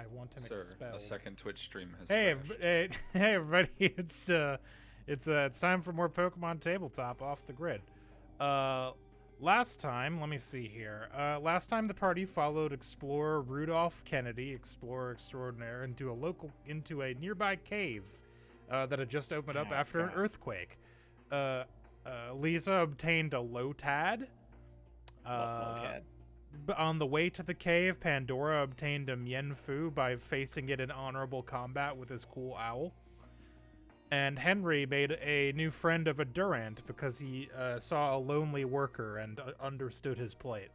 I want him Sir, expelled. a second Twitch stream has Hey, crashed. hey, everybody! It's time for more Pokemon Tabletop off the grid. Last time, let me see here. Last time the party followed Explorer Rudolph Kennedy, Explorer Extraordinaire, into a nearby cave that had just opened up after an earthquake. Lisa obtained a Lotad. But on the way to the cave, Pandora obtained a Mienfu by facing it in honorable combat with his cool owl. And Henry made a new friend of a Durant because he saw a lonely worker and understood his plight.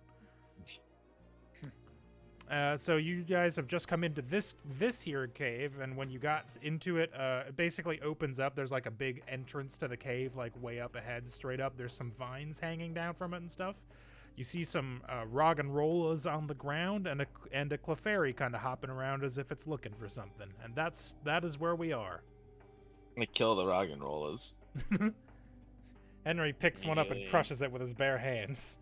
So you guys have just come into this here cave, and when you got into it, it basically opens up. There's like a big entrance to the cave, like way up ahead, straight up. There's some vines hanging down from it and stuff. You see some Roggenrollas on the ground and a Clefairy kind of hopping around as if it's looking for something. And that is where we are. I'm gonna kill the Roggenrollas. Henry picks one up and crushes it with his bare hands.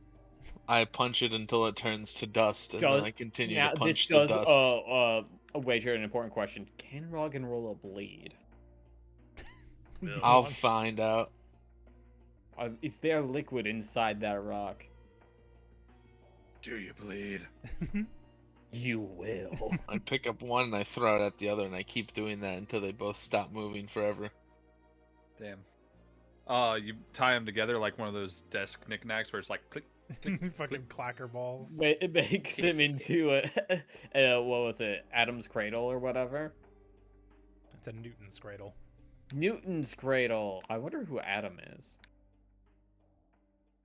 I punch it until it turns to dust, and then I continue to punch this the does, dust. wager an important question. Can Roggenrola bleed? I'll find out. Is there liquid inside that rock? Do you bleed? You will. I pick up one and I throw it at the other, and I keep doing that until they both stop moving forever. Damn. You tie them together like one of those desk knickknacks where it's like click, click, Fucking clacker balls. It makes him into what was it? Adam's cradle or whatever? It's a Newton's cradle. Newton's cradle. I wonder who Adam is.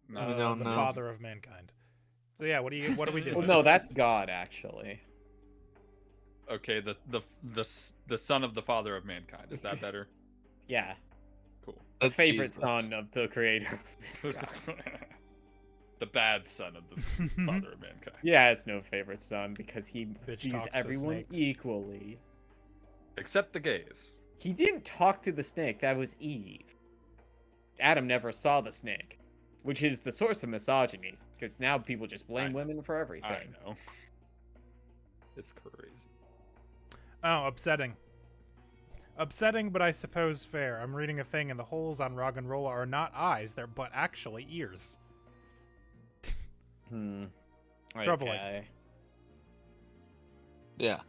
We don't the know. father of mankind. So yeah, what do we do? Well, no, that's God actually. Okay, the son of the father of mankind. Is that better? Yeah. Cool. The That's favorite Jesus. son of the creator. The bad son of the father of mankind. Yeah, it's no favorite son because he Bitch views talks to everyone snakes. equally. Except the gays. He didn't talk to the snake. That was Eve. Adam never saw the snake, which is the source of misogyny. Because now people just blame women for everything. I know. It's crazy. Oh, upsetting. Upsetting, but I suppose fair. I'm reading a thing, and the holes on Roggenrola are not eyes, they're but actually ears. Troubling. Okay. Yeah.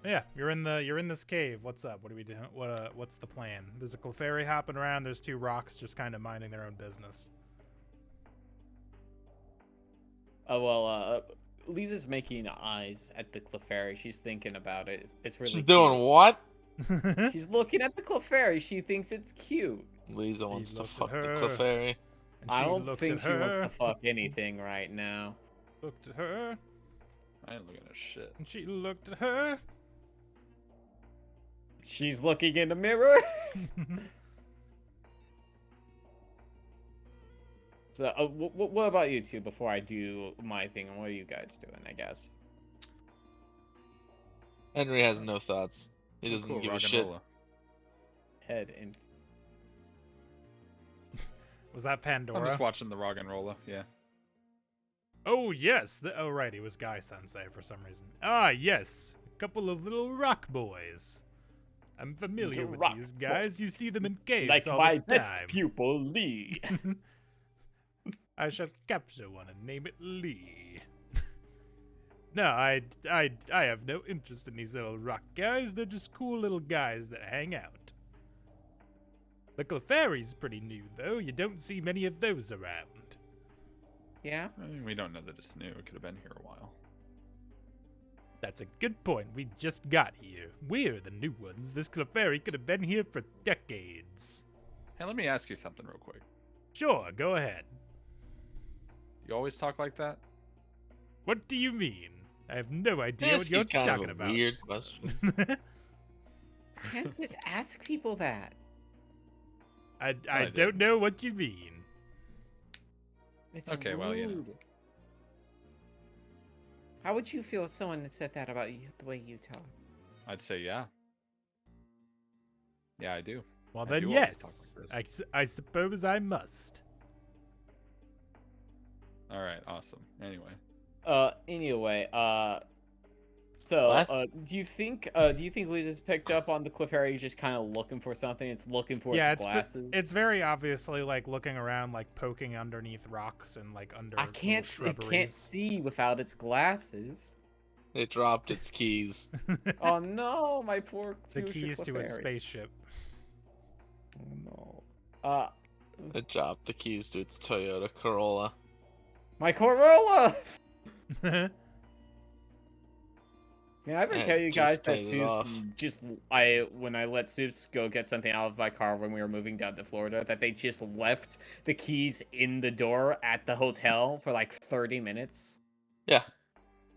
Yeah, you're in this cave. What's up? What are we doing? What's the plan? There's a Clefairy hopping around. There's two rocks just kind of minding their own business. Oh, well, Lisa's making eyes at the Clefairy. She's thinking about it. It's really She's cute. doing what? She's looking at the Clefairy. She thinks it's cute. Lisa wants to looked at fuck the her. Clefairy. And I she don't looked think at she wants her, to fuck anything right now. Looked at her, I ain't looking at shit. and she looked at her. She's looking in the mirror. So, what about you two before I do my thing? What are you guys doing, I guess? Henry has no thoughts. He doesn't Cool, give a rock and shit. rolla. Head in. Was that I'm Pandora? just watching the Roggenrola, yeah. Oh, yes. Oh, right. He was Guy Sensei for some reason. Ah, yes. A couple of little rock boys. I'm familiar Little with rock these guys. boys. You see them in caves Like all my the best time. pupil, Lee. I shall capture one and name it Lee. No, I have no interest in these little rock guys. They're just cool little guys that hang out. The Clefairy's pretty new, though. You don't see many of those around. Yeah? I mean, we don't know that it's new. It could have been here a while. That's a good point. We just got here. We're the new ones. This Clefairy could have been here for decades. Hey, let me ask you something real quick. Sure, go ahead. You always talk like that? What do you mean? I have no idea Ask what you you're kind talking of a about. weird question. Can't just ask people that. I did. don't know what you mean. It's Okay, rude. well, you know. How would you feel if someone said that about you, the way you talk? I'd say yeah. Yeah, I do. Well, I then do always talk yes. like this. I suppose I must. All right, awesome. Anyway, So, What? do you think Lisa's picked up on the Clefairy just kind of looking for something? It's looking for Yeah, its glasses. it's very obviously like looking around, like poking underneath rocks and like under I little can't. It can't shrubberies. see without its glasses. It dropped its keys. Oh no, my poor The future keys to its Clefairy. spaceship. Oh no. It dropped the keys to its Toyota Corolla. My Corolla. Yeah, I ever I tell you just guys that paid it Soups off. when I let Soups go get something out of my car when we were moving down to Florida, that they just left the keys in the door at the hotel for like 30 minutes. Yeah,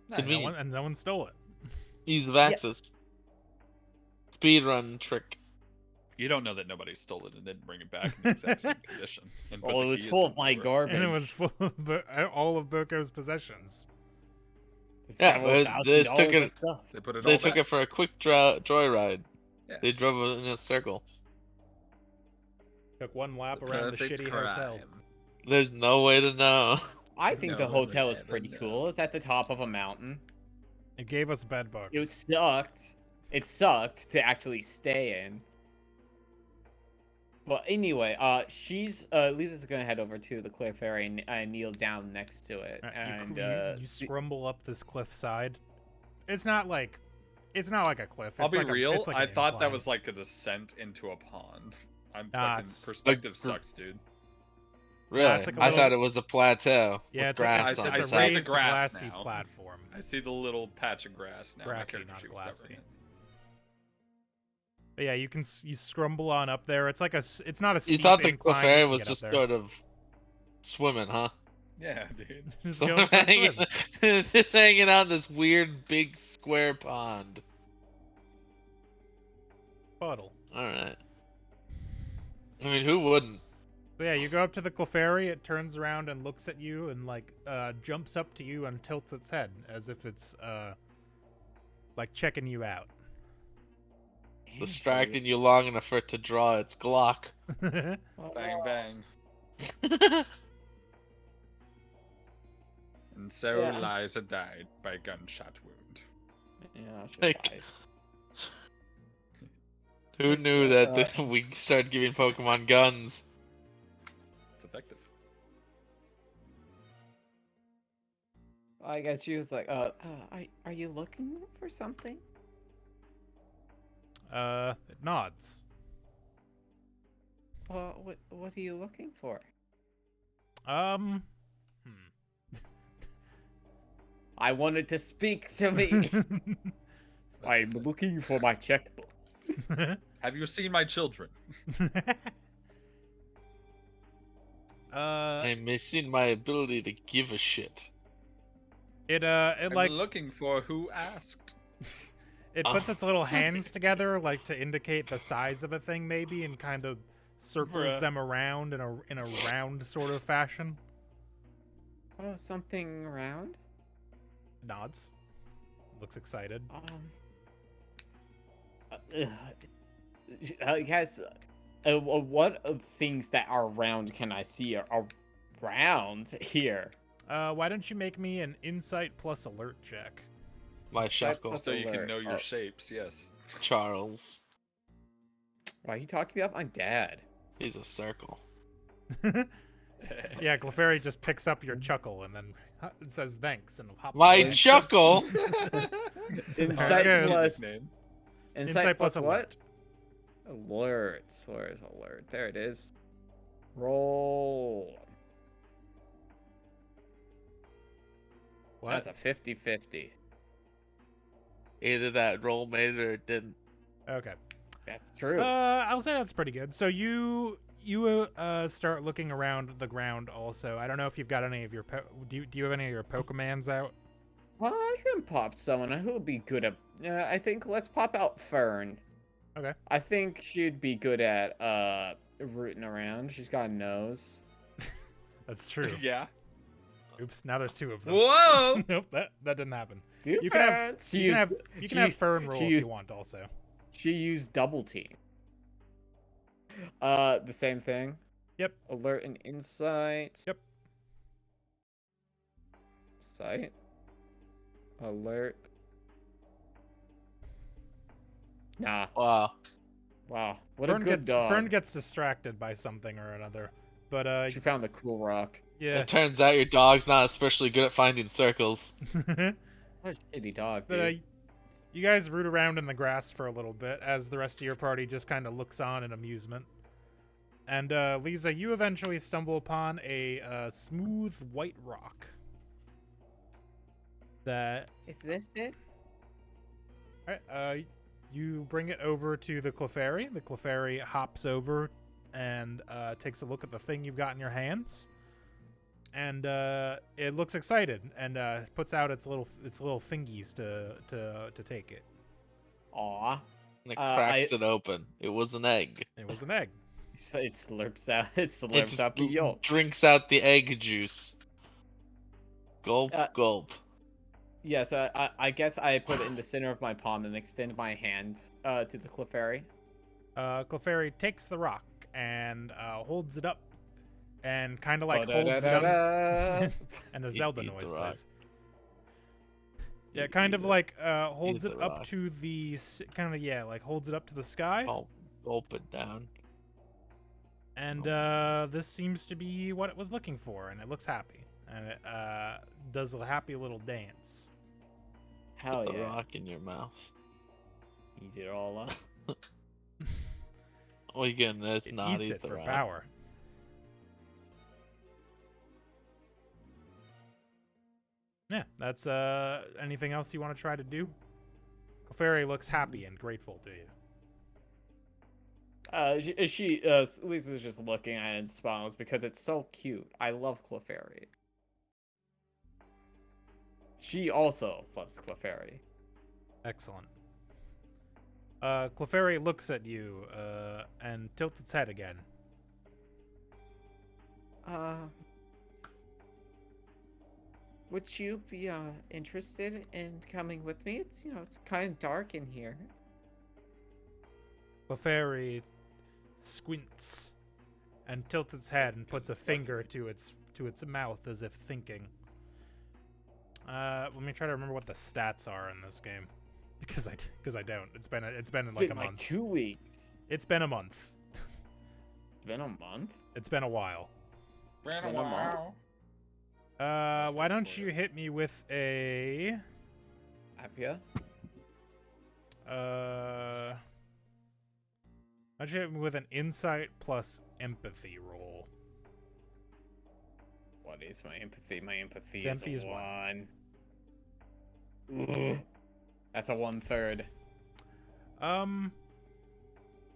Nice. convenient. No one stole it. Ease of access. Speedrun trick. You don't know that nobody stole it and didn't bring it back in the exact same condition. And put Oh, the it was keys full in of the my door. garbage. And it was full of all of Boko's possessions. Yeah, Several but they just took $1,000 of it. stuff. They put it They all took back. it for a quick joyride. Yeah. They drove it in a circle. Took one lap The around the perfect shitty hotel. crime. There's no way to know. I think the No one hotel would is ever pretty know. cool. It's at the top of a mountain. It gave us bed bugs. It sucked. It sucked to actually stay in. But anyway, Lisa's gonna head over to the Clefairy and kneel down next to it, and you scrumble up this cliff side. It's not like a cliff. I'll It's be like real. it's like I an thought that incline. was like a descent into a pond. I'm Nah, fucking it's- perspective Like, sucks, dude. Really? it's like a I little- thought it was a plateau Yeah, with it's grass a, on I the it's a see the side. raised grass glassy now. platform. I see the little patch of grass now. My Grassy, character not sheet was glassy. covering it. But yeah, you scrumble on up there. It's like it's not a You steep thought the incline. Clefairy You can was get up just there. sort of swimming, huh? Yeah, dude. Just Sort go of for a hanging, swim. just hanging out in this weird big square pond. Puddle. Alright. I mean, who wouldn't? So yeah, you go up to the Clefairy. It turns around and looks at you and like jumps up to you and tilts its head as if it's like checking you out. Distracting you long enough for it to draw its Glock. Bang bang. And so Yeah. Liza died by gunshot wound. Yeah, Like, who knew that we started giving Pokemon guns? It's effective. I guess she was like, are you looking for something? It nods. Well, what are you looking for? Hmm. I wanted to speak to me. I'm looking for my checkbook. Have you seen my children? I'm missing my ability to give a shit. it I'm like looking for who asked. it puts its little hands together like to indicate the size of a thing maybe, and kind of circles Bruh. them around in a round sort of fashion. Oh, something around? Nods. Looks excited. Guys, what of things that are round can I see are around here? Why don't you make me an insight plus alert check? My Insight Shuckle. plus So you can alert. know your Oh. shapes, yes. Charles. Why are you talking about my dad? He's a circle. Yeah, Clefairy just picks up your chuckle and then it says thanks and hops My away. chuckle! Insight There it plus Nickname. insight plus alert. what? Where's alert? There it is. Roll. What? That's a 50-50. Either that roll made it or it didn't. Okay. That's true. I'll say that's pretty good. So you start looking around the ground also. I don't know if you've got any of your do you have any of your Pokemans out? Well, I can pop someone who would be good at. I think let's pop out Fern. Okay. I think she'd be good at rooting around. She's got a nose. That's true. Yeah. Oops, now there's two of them. Whoa! Nope, that didn't happen. Do You can have Fern. She you used, can have Fern roll she if used- you want also. She used double team. The same thing. Yep. Alert and insight. Yep. Sight. Alert. Nah. Wow. Wow. What a Fern, good dog. Fern gets distracted by something or another. But, She found the cool rock. yeah. It turns out your dog's not especially good at finding circles. But, What a shitty dog, dude. you guys root around in the grass for a little bit as the rest of your party just kind of looks on in amusement. And, Lisa, you eventually stumble upon a smooth white rock. That... Is this it? Alright, you bring it over to the Clefairy. The Clefairy hops over and takes a look at the thing you've got in your hands. And it looks excited and puts out its little fingies to take it. Aw. And it cracks I- it open. It was an egg. It was an egg. So it slurps out. It It slurps just out the yolk. drinks out the egg juice. Gulp, gulp. Yes, I guess I put it in the center of my palm and extend my hand to the Clefairy. Clefairy takes the rock and holds it up and kind of like holds it up. And the Zelda Eat the noise rock. plays. Yeah, kind of like holds Eat it the up rock. to the like holds it up to the sky. Gulp it down. And this seems to be what it was looking for, and it looks happy, and it does a happy little dance. Hell Put the yeah. rock in your mouth. Eat it all up. Oh, you getting this? It Not eats eat it the for rock. power. Yeah, that's anything else you want to try to do? Clefairy looks happy and grateful to you. Lisa's just looking at it and smiles because it's so cute. I love Clefairy. She also loves Clefairy. Excellent. Clefairy looks at you and tilts its head again. Would you be interested in coming with me? It's it's kind of dark in here. Clefairy squints and tilts its head and puts a finger to its mouth as if thinking. Let me try to remember what the stats are in this game, because I don't. It's been like a month. 2 weeks. It's been a month. It's been a month. It's been a while. Ran been a a month. while. Why don't you hit me with a Appia. why don't you hit me with an insight plus empathy roll? What is my empathy? My empathy Empathy is is a one. 1. Ooh. That's a 1/3.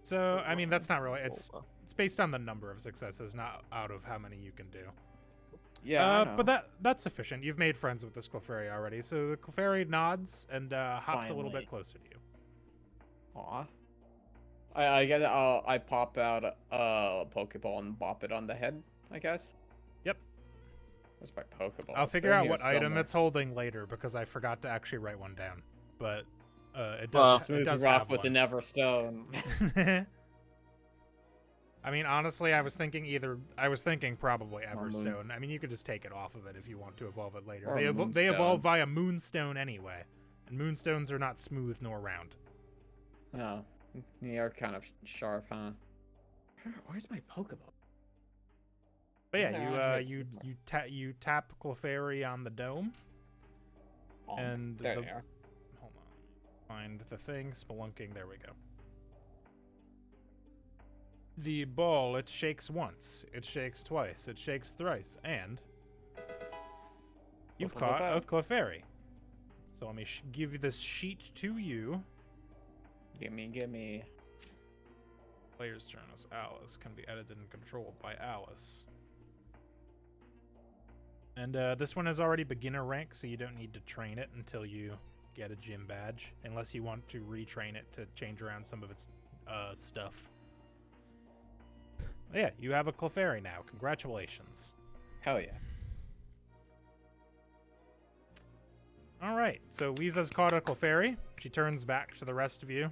So I mean that's not really. It's based on the number of successes, not out of how many you can do. Yeah. I know. But that's sufficient. You've made friends with this Clefairy already, so the Clefairy nods and hops a little Finally. bit closer to you. Aw. I guess I pop out a Pokeball and bop it on the head, I guess. Yep. Where's my Pokeball? I'll It's figure down out here what item somewhere. it's holding later because I forgot to actually write one down. But it Well, does. It Smooth does Rock have was one. an Everstone. I mean, honestly, I was thinking probably Or Moon. Everstone. I mean, you could just take it off of it if you want to evolve it later. Or They Moonstone. evolve via Moonstone anyway, and Moonstones are not smooth nor round. Oh, they are kind of sharp, huh? Where's my Pokeball? But yeah, Yeah, you tap Clefairy on the dome, Oh, and there the they are. hold on, find the thing spelunking. There we go. The ball, it shakes once, it shakes twice, it shakes thrice, and you've caught a Clefairy. So let me give you this sheet to you. Gimme. Player's turn as Alice can be edited and controlled by Alice. And this one is already beginner rank, so you don't need to train it until you get a gym badge, unless you want to retrain it to change around some of its stuff. But yeah, you have a Clefairy now. Congratulations. Hell yeah. All right, so Lisa's caught a Clefairy. She turns back to the rest of you.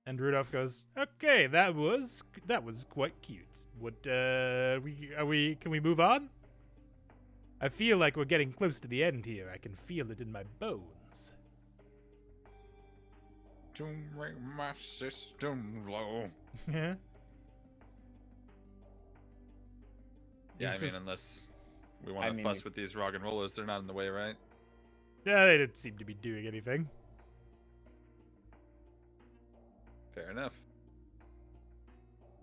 And Rudolph goes, "Okay, that was quite cute. What can we move on? I feel like we're getting close to the end here. I can feel it in my bones." to make my system low. Yeah. Yeah, It's I mean, just- unless we want I to mean, fuss with these rock and rollers, they're not in the way, right? Yeah, they didn't seem to be doing anything. Fair enough.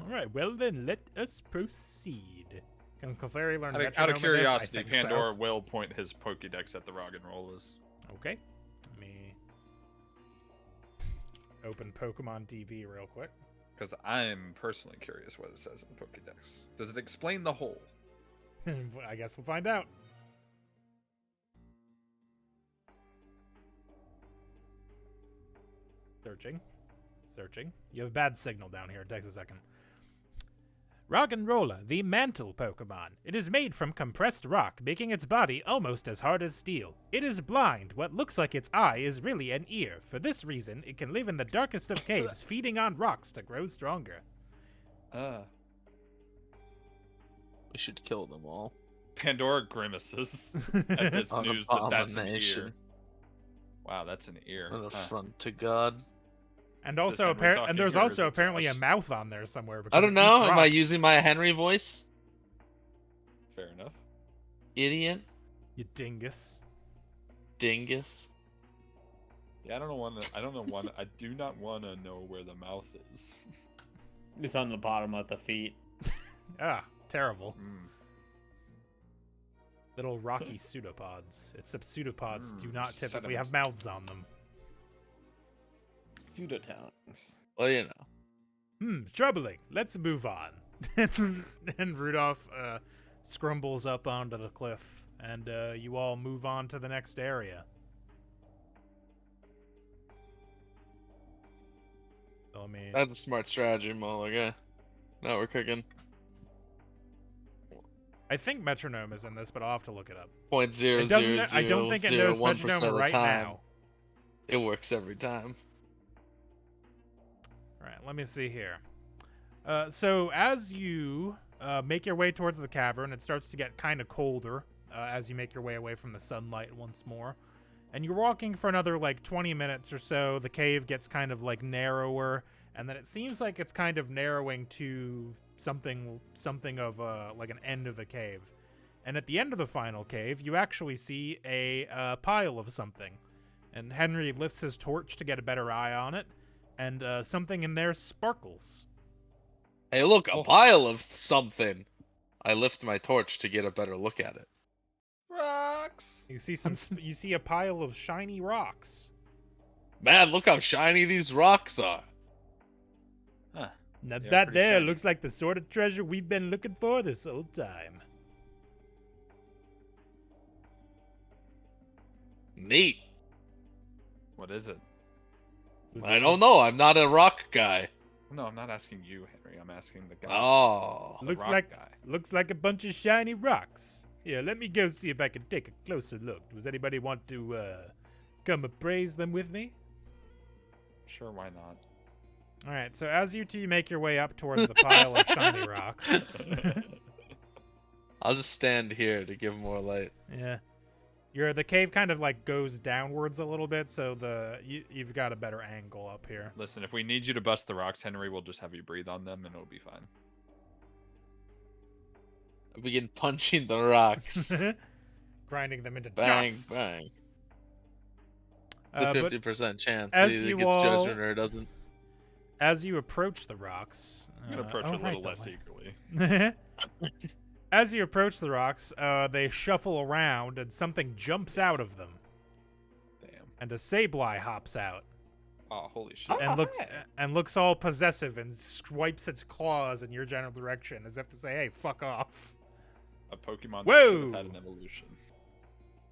All right, well then, let us proceed. Can Clefairy learn Out metronome of in this? I curiosity, think Pandora will point his Pokédex at the rock and rollers. So. Okay. Let me open Pokemon TV real quick. Because I'm personally curious what it says in the Pokédex. Does it explain the whole? I guess we'll find out. Searching. Searching. You have a bad signal down here. It takes a second. Roggenrola, the mantle Pokemon. It is made from compressed rock, making its body almost as hard as steel. It is blind. What looks like its eye is really an ear. For this reason, it can live in the darkest of caves, feeding on rocks to grow stronger. We should kill them all. Pandora grimaces at this An news that that's an abomination. ear. Wow, that's an ear. An Huh. affront to God. And Is this also, Henry talking and there's here, or is also it apparently a Josh? mouth on there somewhere. Because I it don't know. eats Am I rocks. using my Henry voice? Fair enough. Idiot. You dingus. Dingus. Yeah, I don't know. I do not want to know where the mouth is. It's on the bottom of the feet. Ah, terrible. Mm. Little rocky pseudopods. Except pseudopods do Mm, not typically have sediment. mouths on them. Pseudotongues. Well, you know. Troubling. Let's move on. And Rudolph scrumbles up onto the cliff, and you all move on to the next area. So, I mean, That's a smart strategy, Mo. Okay. Now we're cooking. I think metronome is in this, but I'll have to look it up. Point zero It zero doesn't. I don't think it zero knows 1% metronome of the right time. now. It works every time. All right, let me see here. So as you make your way towards the cavern, it starts to get kind of colder as you make your way away from the sunlight once more. And you're walking for another like 20 minutes or so. The cave gets kind of like narrower, and then it seems like it's kind of narrowing to something of like an end of the cave. And at the end of the final cave, you actually see a pile of something. And Henry lifts his torch to get a better eye on it, and something in there sparkles. Hey, look, a Oh. pile of something. I lift my torch to get a better look at it. Rocks. You see you see a pile of shiny rocks. Man, look how shiny these rocks are. Huh. Now Yeah, that pretty there shiny. looks like the sort of treasure we've been looking for this whole time. Neat. What is it? I don't know. I'm not a rock guy. No, I'm not asking you, Henry. I'm asking the guy. Oh. the Looks rock like guy. looks like a bunch of shiny rocks. Here, let me go see if I can take a closer look. Does anybody want to come appraise them with me? Sure, why not? All right. So as you two make your way up towards the pile of shiny rocks, I'll just stand here to give more light. yeah, the cave kind of like goes downwards a little bit, so you've got a better angle up here. Listen, if we need you to bust the rocks, Henry, we'll just have you breathe on them and it'll be fine. I begin punching the rocks. Grinding them into Bang, dust. bang. It's a But 50% chance. as It either you gets all- judgment or it doesn't. as you approach the rocks, I'm gonna approach oh, a little right, less that eagerly. way. As you approach the rocks, they shuffle around and something jumps out of them, Damn. and a Sableye hops out Oh, holy shit. and looks all possessive and swipes its claws in your general direction as if to say, "Hey, fuck off." A Pokemon that Whoa! should have had an evolution.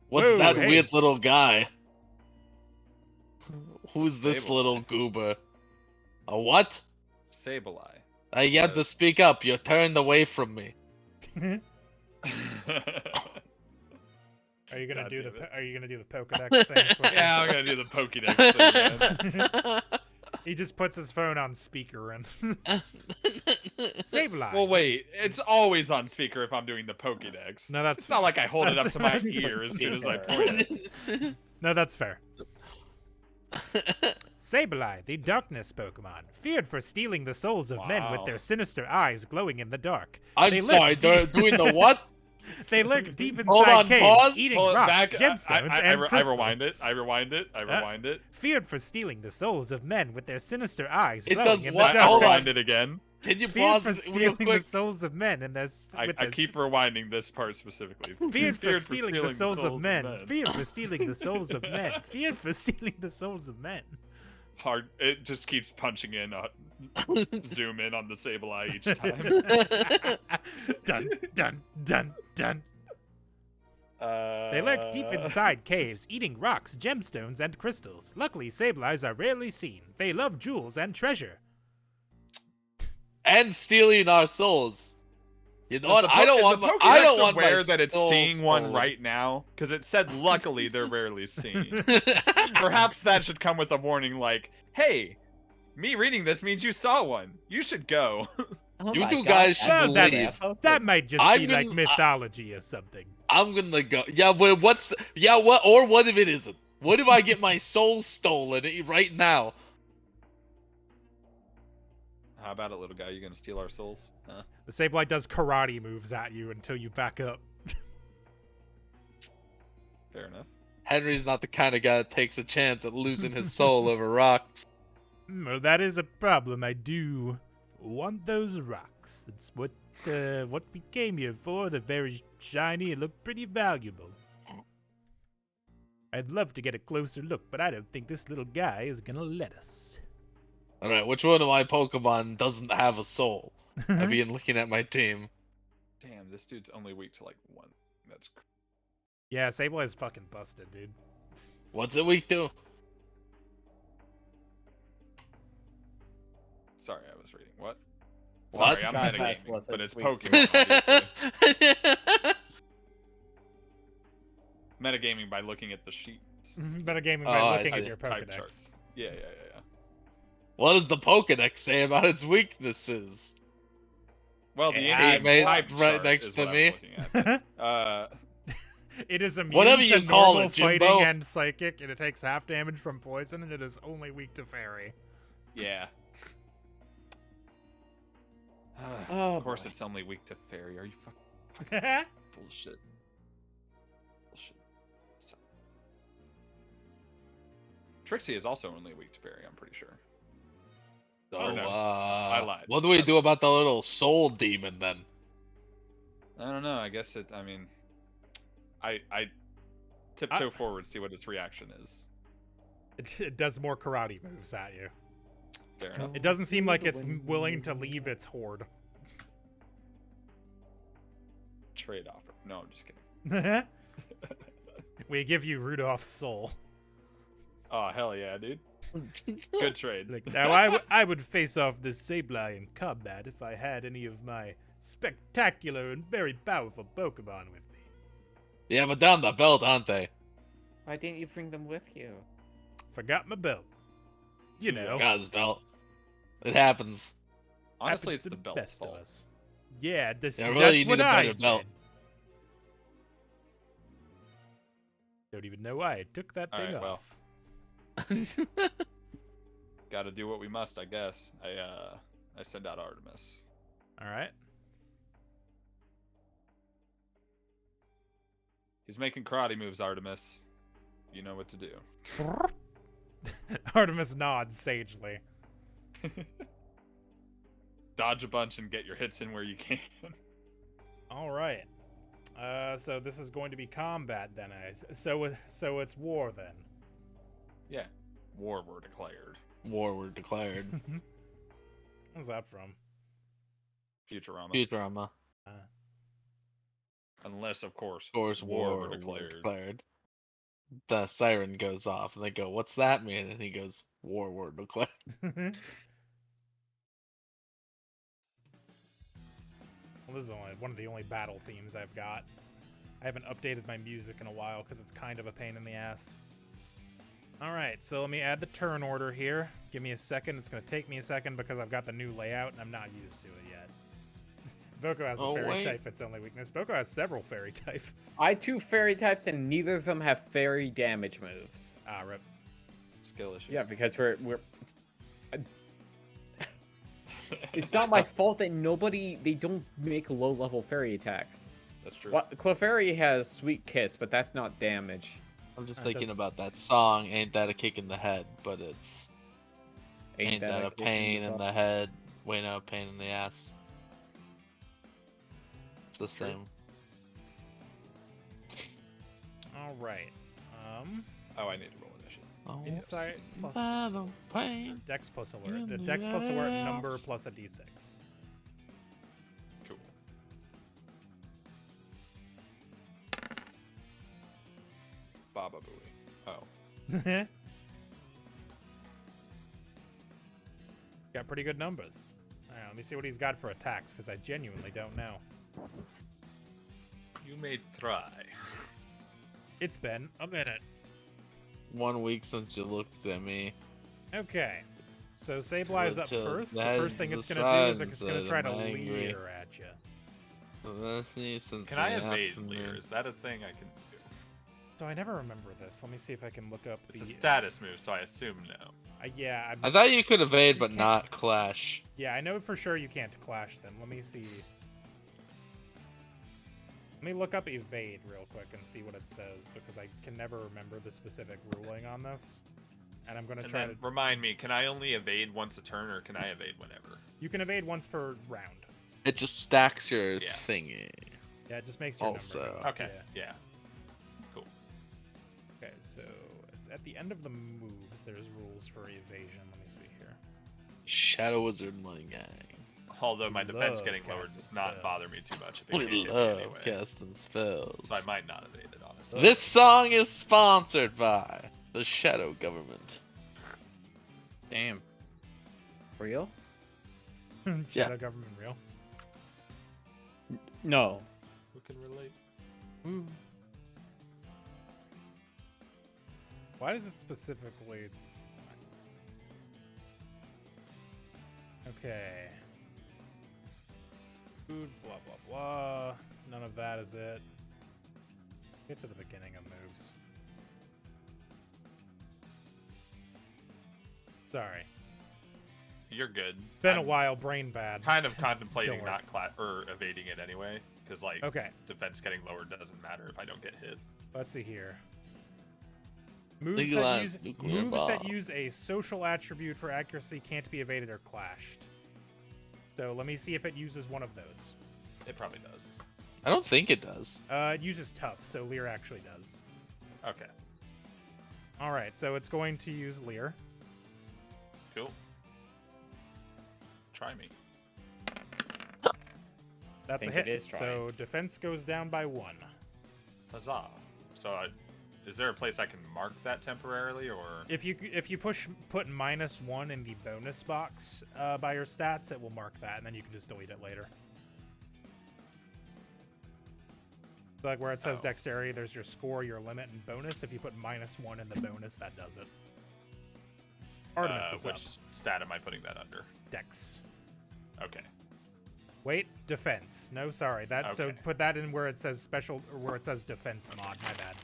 What's Whoa, that hey. weird little guy? Who's this Sableye. little goober? A what? Sableye. I had to speak up. You're turned away from me. Are you gonna God do damn it. Are you gonna do the Pokedex thing? Switch Yeah, I'm gonna do the Pokédex thing, man. He just puts his phone on speaker and Sableye. Well, wait. It's always on speaker if I'm doing the Pokédex. No, that's It's not like I hold it up That's to my fine. ear as soon as I point it. No, that's fair. Sableye, the darkness Pokemon, feared for stealing the souls of men with Wow. their sinister eyes glowing in the dark. I'm They lurk sorry, deep- doing the what? They lurk deep Hold inside on, caves, pause. eating Hold it rocks, back. gemstones, and I crystals. rewind it. I rewind it. Feared for stealing the souls of men with their sinister eyes It glowing does in what? the I dark. Hold on. rewind it again. Can you Feared pause for it real stealing the quick? souls of men and their I keep rewinding this part specifically. Feared for stealing the souls of men. men. Feared for stealing the souls of men. Feared for stealing the souls of men. Hard. It just keeps punching in. Zoom in on the Sableye each time. Dun dun dun dun. They lurk deep inside caves, eating rocks, gemstones, and crystals. Luckily, Sableyes are rarely seen. They love jewels and treasure. And stealing our souls. You know what? Is I don't the want my. Pokédex I don't want my aware that it's soul seeing one stolen. right now because it said luckily they're rarely seen. Perhaps that should come with a warning like, "Hey, me reading this means you saw one. You should go." Oh You my two God, guys that's should Well, leave. That might just I'm be like gonna- mythology or something. I'm gonna go. Yeah, but what's? Yeah, what? Or what if it isn't? What if I get my soul stolen right now? How about it, little guy? You gonna steal our souls? Huh? The Sableye does karate moves at you until you back up. Fair enough. Henry's not the kind of guy that takes a chance at losing his soul over rocks. Well, that is a problem. I do want those rocks. That's what we came here for. They're very shiny and look pretty valuable. I'd love to get a closer look, but I don't think this little guy is gonna let us. All right, which one of my Pokemon doesn't have a soul? I've been looking at my team. Damn, this dude's only weak to like one. That's. Yeah, Sableye is fucking busted, dude. What's it weak to? Sorry, I was reading. What? What? Sorry, I'm Guys, I metagaming, was but it's weak. Pokemon, obviously. Metagaming by looking at the sheets. Better gaming Oh, by I looking at see. your Type Pokedex. charts. Yeah. What does the Pokedex say about its weaknesses? Well, the Yeah, English mate, type right chart next is to what I me. was looking at. It is immune Whatever to you call normal it, Jimbo. fighting and psychic, and it takes half damage from poison, and it is only weak to fairy. Yeah. Oh, of course, boy. it's only weak to fairy. Are you fucking bullshit? Bullshit. So- Trixie is also only weak to fairy. I'm pretty sure. Oh, no, I lied. What do we do about the little soul demon then? I don't know. I guess it. I mean, I tiptoe forward, see what its reaction is. It does more karate moves at you. Fair enough. It doesn't seem like it's willing to leave its horde. Trade offer. No, I'm just kidding. We give you Rudolph's soul. Oh hell yeah, dude. Good trade. Like, now, I would face off this Sableye in combat if I had any of my spectacular and very powerful Pokemon with me. Yeah, but down the belt, aren't they? Why didn't you bring them with you? Forgot my belt. You know. Got his belt. It happens. Honestly, happens it's to the belt's best of fault. us. Yeah, Yeah, really, that's you need what a I better said. belt. Don't even know why I took that thing Alright, well. off. Got to do what we must, I guess. I send out Artemis. All right. He's making karate moves, Artemis. You know what to do. Artemis nods sagely. Dodge a bunch and get your hits in where you can. All right. So this is going to be combat then. So it's war then. Yeah. War were declared. War were declared. What's that from? Futurama. Futurama. Unless, of course, Of course, war were were declared. declared. The siren goes off, and they go, "What's that mean?" And he goes, "War were declared." Well, this is only one of the only battle themes I've got. I haven't updated my music in a while because it's kind of a pain in the ass. Alright, so let me add the turn order here. Give me a second. It's going to take me a second because I've got the new layout and I'm not used to it yet. Boko has a Oh, fairy wait. type, its only weakness. Boko has several fairy types. I have 2 fairy types, and neither of them have fairy damage moves. Ah, rip. Skill issue. Yeah, because we're it's not my fault that they don't make low-level fairy attacks. That's true. What Clefairy has Sweet Kiss, but that's not damage. I'm just That thinking does- about that song. Ain't that a kick in the head? But it's ain't that a kick in pain in butt? the head? Wait, no, pain in the ass. It's the True. same. All right. Oh, I need to roll initiative. Oh, Insight plus battle pain. Dex plus alert. in The the Dex plus alert number ass. plus a d6. Cool. Baba Booey. Oh. Got pretty good numbers. All right, let me see what he's got for attacks, because I genuinely don't know. You may try. It's been a minute. 1 week since you looked at me. Okay. So Sableye up Till first. The that first thing the it's going to do is sun it's going to set, try to I'm angry. leer at you. Let's see, since Can I the evade afternoon. Leer? Is that a thing I can do? So I never remember this. Let me see if I can look up It's the... a status move, so I assume no. yeah, I thought you could evade, You but can't- not clash. yeah, I know for sure you can't clash them. Let me see. Let me look up evade real quick and see what it says, because I can never remember the specific ruling on this. And I'm going to And try then to... remind me, can I only evade once a turn, or can I evade whenever? You can evade once per round. It just stacks your Yeah. thingy. Yeah, it just makes your Also- number go up. Okay, Yeah. yeah. Cool. Okay, so it's at the end of the moves. There's rules for evasion. Let me see here. Shadow Wizard Money Gang. Although my defense love getting lowered casting does not bother me spells. too much. If it We can't hit me love anyway. casting spells. So I might not evade it, honestly. This song is sponsored by the Shadow Government. Damn. Real? Shadow government real. No. Who can relate? Why does it specifically? Okay. Food, blah blah blah. None of that is it. Get to the beginning of moves. Sorry. You're good. Been a I'm while, brain bad. Kind of contemplating Don't worry. not evading it anyway, because like Okay, defense getting lowered doesn't matter if I don't get hit. let's see here. Moves Legalize that nuclear bomb. use a social attribute for accuracy can't be evaded or clashed. So let me see if it uses one of those. It probably does. I don't think it does. It uses tough, so Lear actually does. Okay. All right, so it's going to use Lear. Cool. Try me. That's a Think hit. it is So defense goes down by 1. Huzzah. So is there a place I can mark that temporarily, or? If you put -1 in the bonus box by your stats, it will mark that, and then you can just delete it later. Like where it says Oh. dexterity, there's your score, your limit, and bonus. If you put -1 in the bonus, that does it. Artemis is which up. stat am I putting that under? Dex. Okay. Wait, defense. No, sorry. So Okay. put that in where it says special, or where it says defense mod. My bad.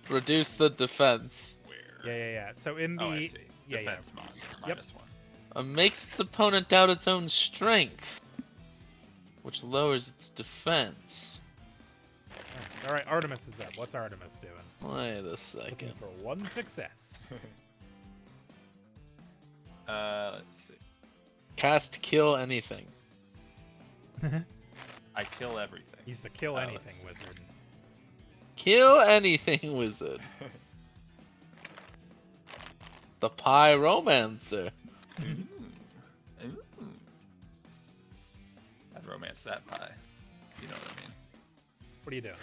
Reduce the defense. Where? Yeah. So in the Oh, I see. yeah. Defense mod. Yep. -1. Makes its opponent doubt its own strength, which lowers its defense. All right, Artemis is up. What's Artemis doing? Wait a Looking second. for 1 success. Let's see. Cast kill anything. I kill everything. He's the kill Oh, anything let's- wizard. Kill anything, wizard. The Pyromancer. I'd romance that pie. You know what I mean. What are you doing?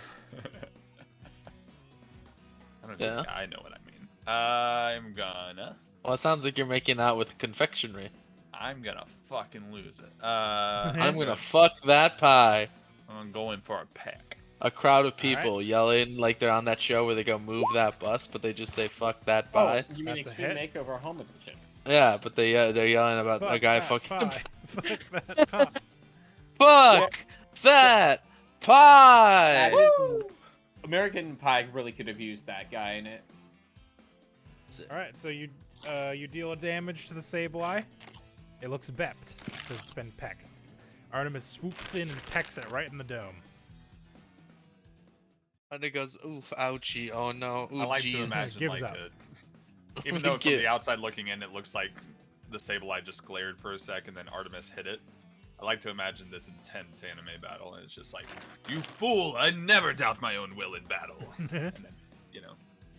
I don't Yeah. think I know what I mean. I'm gonna Well, it sounds like you're making out with confectionery. fucking lose it. I'm gonna fuck that pie. I'm going for a peck. A crowd of Alright. people yelling like they're on that show where they go move that bus, but they just say fuck that pie. You mean That's a Extreme hit. Makeover Home Edition? Yeah, but they're yelling about a guy that fucking. pie. Fuck that pie. Fuck that pie. That is, American Pie really could have used that guy in it. That's it. All right, so you deal a damage to the Sableye. It looks bepped because it's been pecked. Artemis swoops in and pecks it right in the dome. And it goes, oof, ouchie, oh no, ooh, I like to jeez. imagine Gives like up. even though from the outside looking in, it looks like the Sableye just glared for a sec and then Artemis hit it. I like to imagine this intense anime battle, and it's just like, you fool! I never doubt my own will in battle. And then, you know,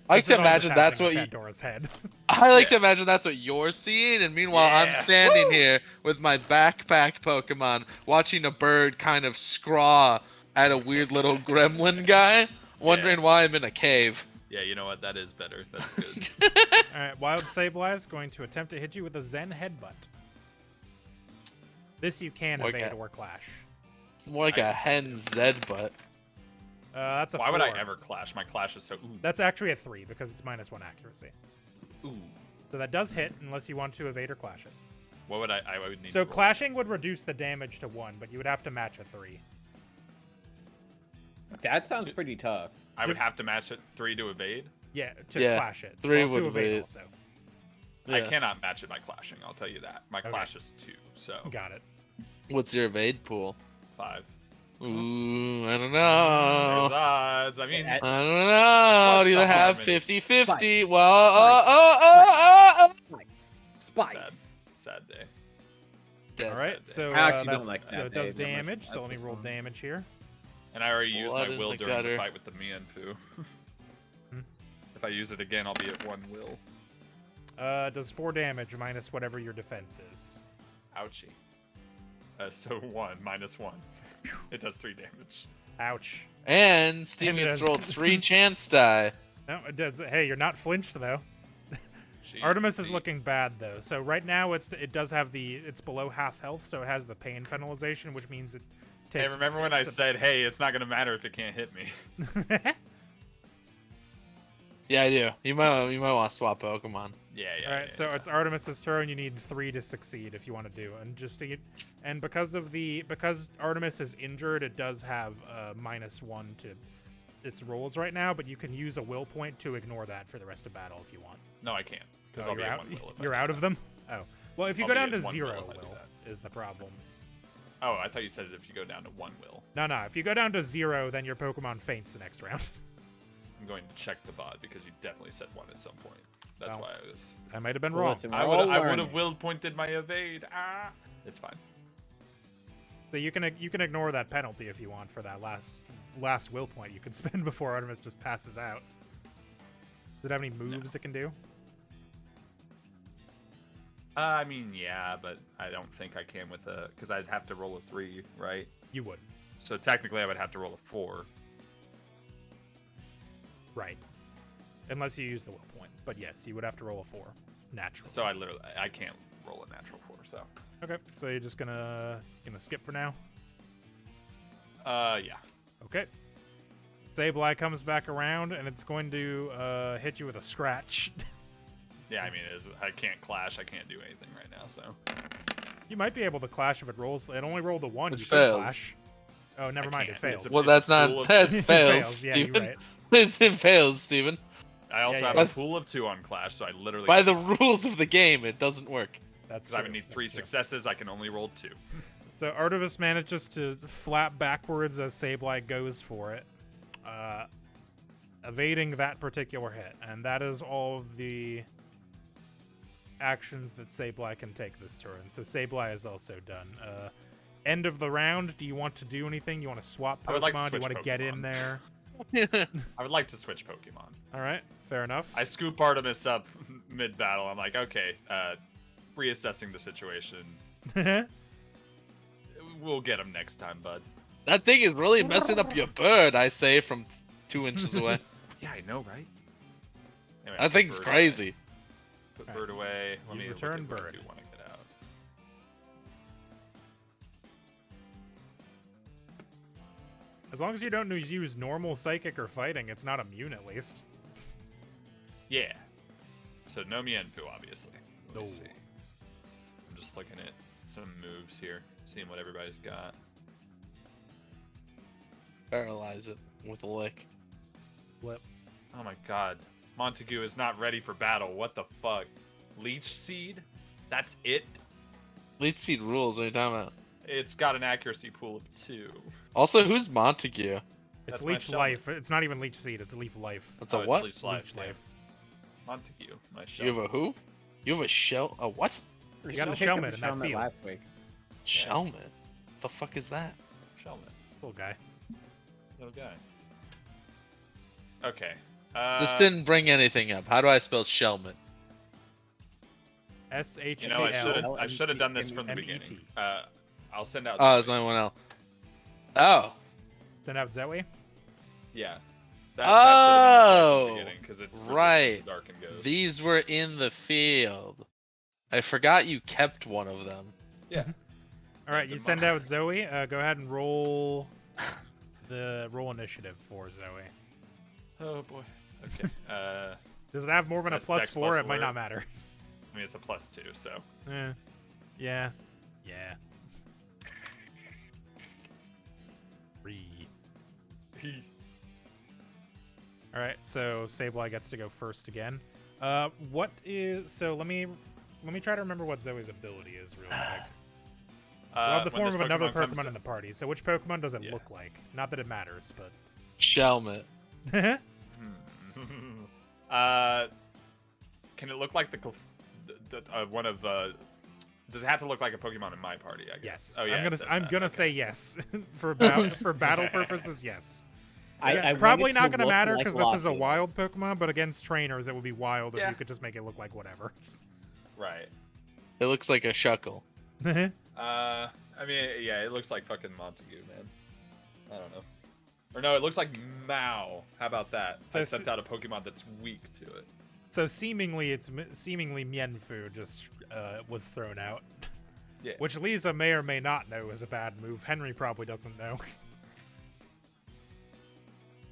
I like This to is all just imagine that's happening what in you. Pandora's head. I like to Yeah. imagine that's what you're seeing, and meanwhile I'm Yeah. standing here with my backpack Pokemon, watching a bird kind of scraw at a weird little gremlin guy, wondering why I'm in a cave. yeah, you know what? That is better. That's good. All right, Wild Sableye is going to attempt to hit you with a Zen Headbutt. This you can Like evade a- or clash. More like I a guess hen Zed butt. That's a Why 4. would I ever clash? My clash is so ooh. That's actually a 3 because it's -1 accuracy. Ooh. So that does hit unless you want to evade or clash it. What would I would need So to roll. clashing would reduce the damage to 1, but you would have to match a 3. That sounds pretty tough. I would have to match it 3 to evade. Yeah, to Yeah, clash it. 3 Well, to would evade evade. also. I Yeah. cannot match it by clashing. I'll tell you that. My Okay. clash is 2, so Got it. What's your evade pool? 5. Ooh, I don't There's know. odds. I mean, I don't know. Plus Do you the have harmony. 50-50? Spice. Well, Spice. Spice. sad day. Death. All right, so I actually don't that's, like so that it does day very much. damage. So let me That's roll fine. damage here. And I already used Blood my in will the during gutter. the fight with the Mienfoo. Hmm. If I use it again, I'll be at 1 will. Does 4 damage minus whatever your defense is. Ouchie. So 1 minus 1. It does 3 damage. Ouch. And Steven And it gets has- rolled 3 chance die. No, it does. Hey, you're not flinched though. Jeez, Artemis is Pete. looking bad though. So right now it does have it's below half health, so it has the pain penalization, which means it Hey, takes. remember when I said, hey, it's not going to matter if it can't hit me? Yeah, I do. You might want to swap Pokemon. Yeah. All right, so it's Artemis's turn. You need 3 to succeed if you want to do, and because Artemis is injured, it does have -1 to its rolls right now. But you can use a will point to ignore that for the rest of battle if you want. No, I can't. Because Oh, I'll be you're at out. 1 will. if I You're do out that. of them. Oh, well, if you I'll go be down at to 1 0 will if I do will that. is the problem. Oh, I thought you said if you go down to 1 will. No. If you go down to 0, then your Pokemon faints the next round. I'm going to check the VOD because you definitely said 1 at some point. That's Well, why I was. I might have been Well, wrong. listen, I we're would all have learning. will pointed my evade. Ah, it's fine. So you can ignore that penalty if you want for that last will point you can spend before Artemis just passes out. Does it have any moves it can do? I mean, yeah, but I don't think I can with a because I'd have to roll a 3, right? You would. So technically, I would have to roll a 4. Right. Unless you use the will point. But yes, you would have to roll a 4. Naturally. So I can't roll a natural 4. So Okay, so you're just gonna skip for now? yeah. Okay. Sableye comes back around and it's going to hit you with a scratch. Yeah, I mean, I can't clash. I can't do anything right now. So You might be able to clash if it rolls. It only rolled a 1. It you fails. could clash. Oh, never I mind. It can't. It's fails. a- Well, that's pool not of- that It fails, Yeah, you're Steven. right. It fails, Steven. I also Yeah, have yeah. a pool of 2 on clash, so I literally By the rules of the game, it doesn't work. That's because I true. would need 3 That's true. successes. I can only roll 2. So Artemis manages to flap backwards as Sableye goes for it, evading that particular hit, and that is all of the actions that Sableye can take this turn. So Sableye is also done. End of the round. Do you want to do anything? You want to swap Pokemon? I would like to do you switch want to get in Pokemon. there? I would like to switch Pokemon. All right, fair enough. I scoop Artemis up mid-battle. I'm like, okay, reassessing the situation. We'll get him next time, bud. That thing is really messing up your bird, I say, from 2 inches away. Yeah, I know, right? Anyway, That put thing's bird crazy. Away. Put Alright. bird away. Let You me return look at what I bird. do want to get out. As long as you don't use normal psychic or fighting, it's not immune at least. Yeah. So no Mienfoo, obviously. Let me No. see. I'm just looking at some moves here, seeing what everybody's got. Paralyze it with a lick. Flip. Oh my god. Montague is not ready for battle. What the fuck? Leech Seed? That's it? Leech Seed rules. What are you talking about? It's got an accuracy pool of 2. Also, who's Montague? It's That's my Leech Shellman. Life. It's not even Leech Seed. It's Leaf Life. That's a Oh, it's what? Leech Life. Leech Damn. Life. Montague, my You have Shellman. a who? You have a shell? A what? You got a picked up Shellman in that field. last week. Shellman? The fuck is that? Shellman. Cool guy. Little guy. Okay. This didn't bring anything up. How do I spell Shellman? S-H-A-L. You know, I should have done this from the M-E-T. beginning. I'll send out. Oh, it's my one L. Oh. Send out Zoe. Yeah. Oh, Because it's right. Dark and Ghost. These were in the field. I forgot you kept one of them. Yeah. All right, you send out Zoe. Go ahead and roll the roll initiative for Zoe. Oh boy. Okay. Does it have more than a That's plus Dex 4? plus It might 4. not matter. I mean, it's a +2, so. Yeah. 3. All right, so Sableye gets to go first again. What is so? Let me try to remember what Zoe's ability is real quick. We'll have the when form this of another comes Pokemon in the party. So which Pokemon does it Yeah. look like? Not that it matters, but. Shellman. Can it look like one of does it have to look like a Pokemon in my party? I guess. Yes. Oh yeah. I'm gonna say yes for battle purposes. Yes. I probably want it not to gonna look matter like because this is a Latios. wild Pokemon, but against trainers it would be wild if Yeah. you could just make it look like whatever. Right. It looks like a shuckle. I mean, yeah, it looks like fucking Montague, man. I don't know. Or no, it looks like Mao. How about that? So I sent out a Pokemon that's weak to it. So seemingly Mienfoo just was thrown out. Yeah. Which Lisa may or may not know is a bad move. Henry probably doesn't know.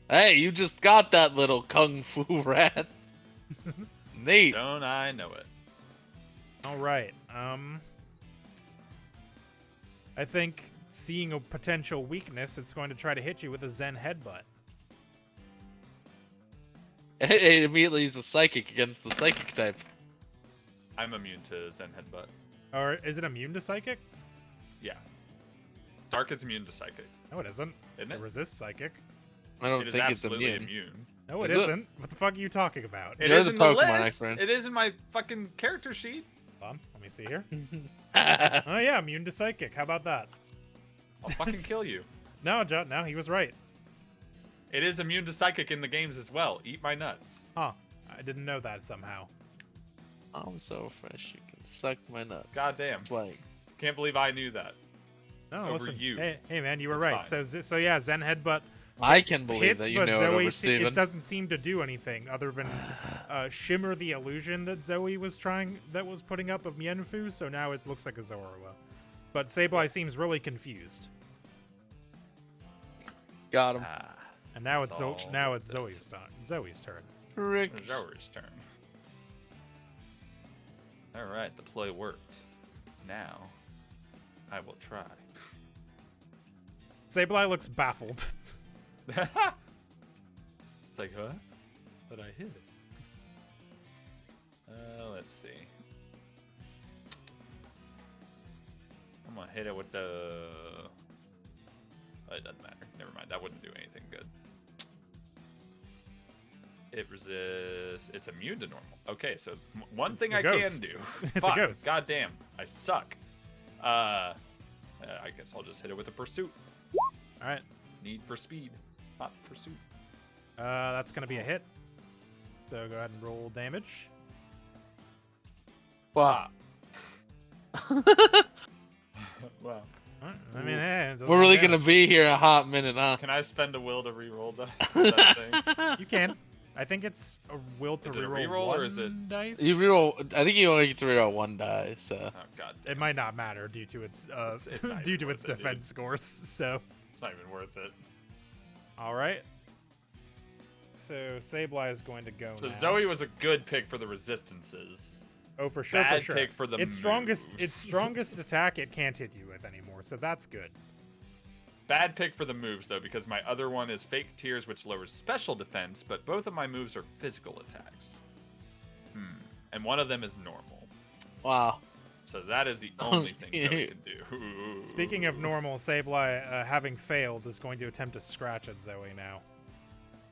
Hey, you just got that little kung fu rat. Neat. Don't I know it? All right. I think seeing a potential weakness, it's going to try to hit you with a Zen Headbutt. It immediately uses Psychic against the Psychic type. I'm immune to Zen Headbutt. Or is it immune to Psychic? Yeah. Dark is immune to Psychic. No, it isn't. Isn't It it? resists Psychic. I don't It is think it's absolutely immune. No, it Is it? isn't. What the fuck are you talking about? It You're is the in Pokemon the list. expert. It is in my fucking character sheet. Hold on, let me see here. Oh, Oh yeah, immune to Psychic. How about that? I'll fucking kill you. No, no, he was right. It is immune to Psychic in the games as well. Eat my nuts. Huh. I didn't know that somehow. I'm so fresh, you can suck my nuts. Goddamn. Swag. Can't believe I knew that. No, Over listen. you. Hey man, you were That's right. fine. So yeah, Zen Headbutt I can believe hits, that you but know it Zoe over Steven. it doesn't seem to do anything other than shimmer the illusion that Zoe was putting up of Mienfoo, so now it looks like a Zorua. But Sableye seems really confused. Got him. And now That's all it's Zoe's turn. Correct. Zoer's turn. Alright, the play worked. Now, I will try. Sableye looks baffled. It's like, huh? But I hit it. Let's see. I'm gonna hit it with the... Oh, it doesn't matter. Never mind. That wouldn't do anything good. It resists... It's immune to normal. Okay, so one thing a I can ghost. do. It's a Fuck, ghost. God damn. I suck. I guess I'll just hit it with a pursuit. All right. Need for speed. Hot pursuit. That's gonna be a hit. So go ahead and roll damage. Wow. Wow. I mean, hey, it doesn't We're really matter. gonna be here a hot minute, huh? Can I spend a will to re-roll that? Is that a thing? You can. I think it's a will to Is it a reroll reroll one or is it- dice. You reroll. I think you only get to reroll one die. So Oh god. It might not matter due to its It's not due even to worth its it, dude. defense scores. So, It's not even worth it. all right. So Sableye is going to go. So now. Zoe was a good pick for the resistances. Oh, for sure, Bad for sure. pick for the its strongest moves. its strongest attack it can't hit you with anymore, so that's good. Bad pick for the moves, though, because my other one is Fake Tears, which lowers special defense, but both of my moves are physical attacks. And one of them is normal. Wow. So that is the only thing Zoe can do. Speaking of normal, Sableye, having failed, is going to attempt to scratch at Zoe now.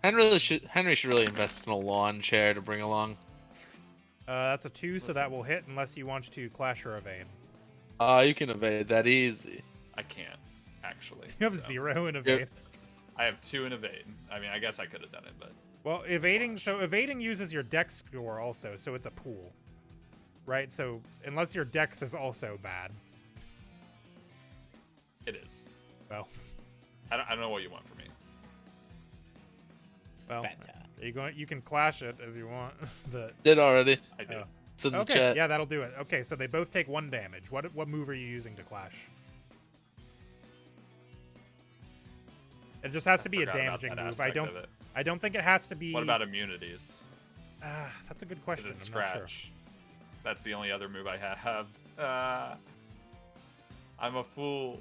Henry should really invest in a lawn chair to bring along. That's a 2, so that will hit unless you want to clash or evade. You can evade that easy. I can't, actually. You have 0 in evade. I have 2 in evade. I mean, I guess I could have done it, but... Well, evading uses your dex score also, so it's a pool. Right? So, unless your dex is also bad. It is. Well. I don't know what you want from me. Well, you can clash it if you want, but... Did already. I did. It's in the Okay, chat. yeah, that'll do it. Okay, so they both take 1 damage. What move are you using to clash? It just has to be a damaging move. I don't think it has to be... What about immunities? That's a good question. Is it I'm not sure. scratch? That's the only other move I have. I'm a fool.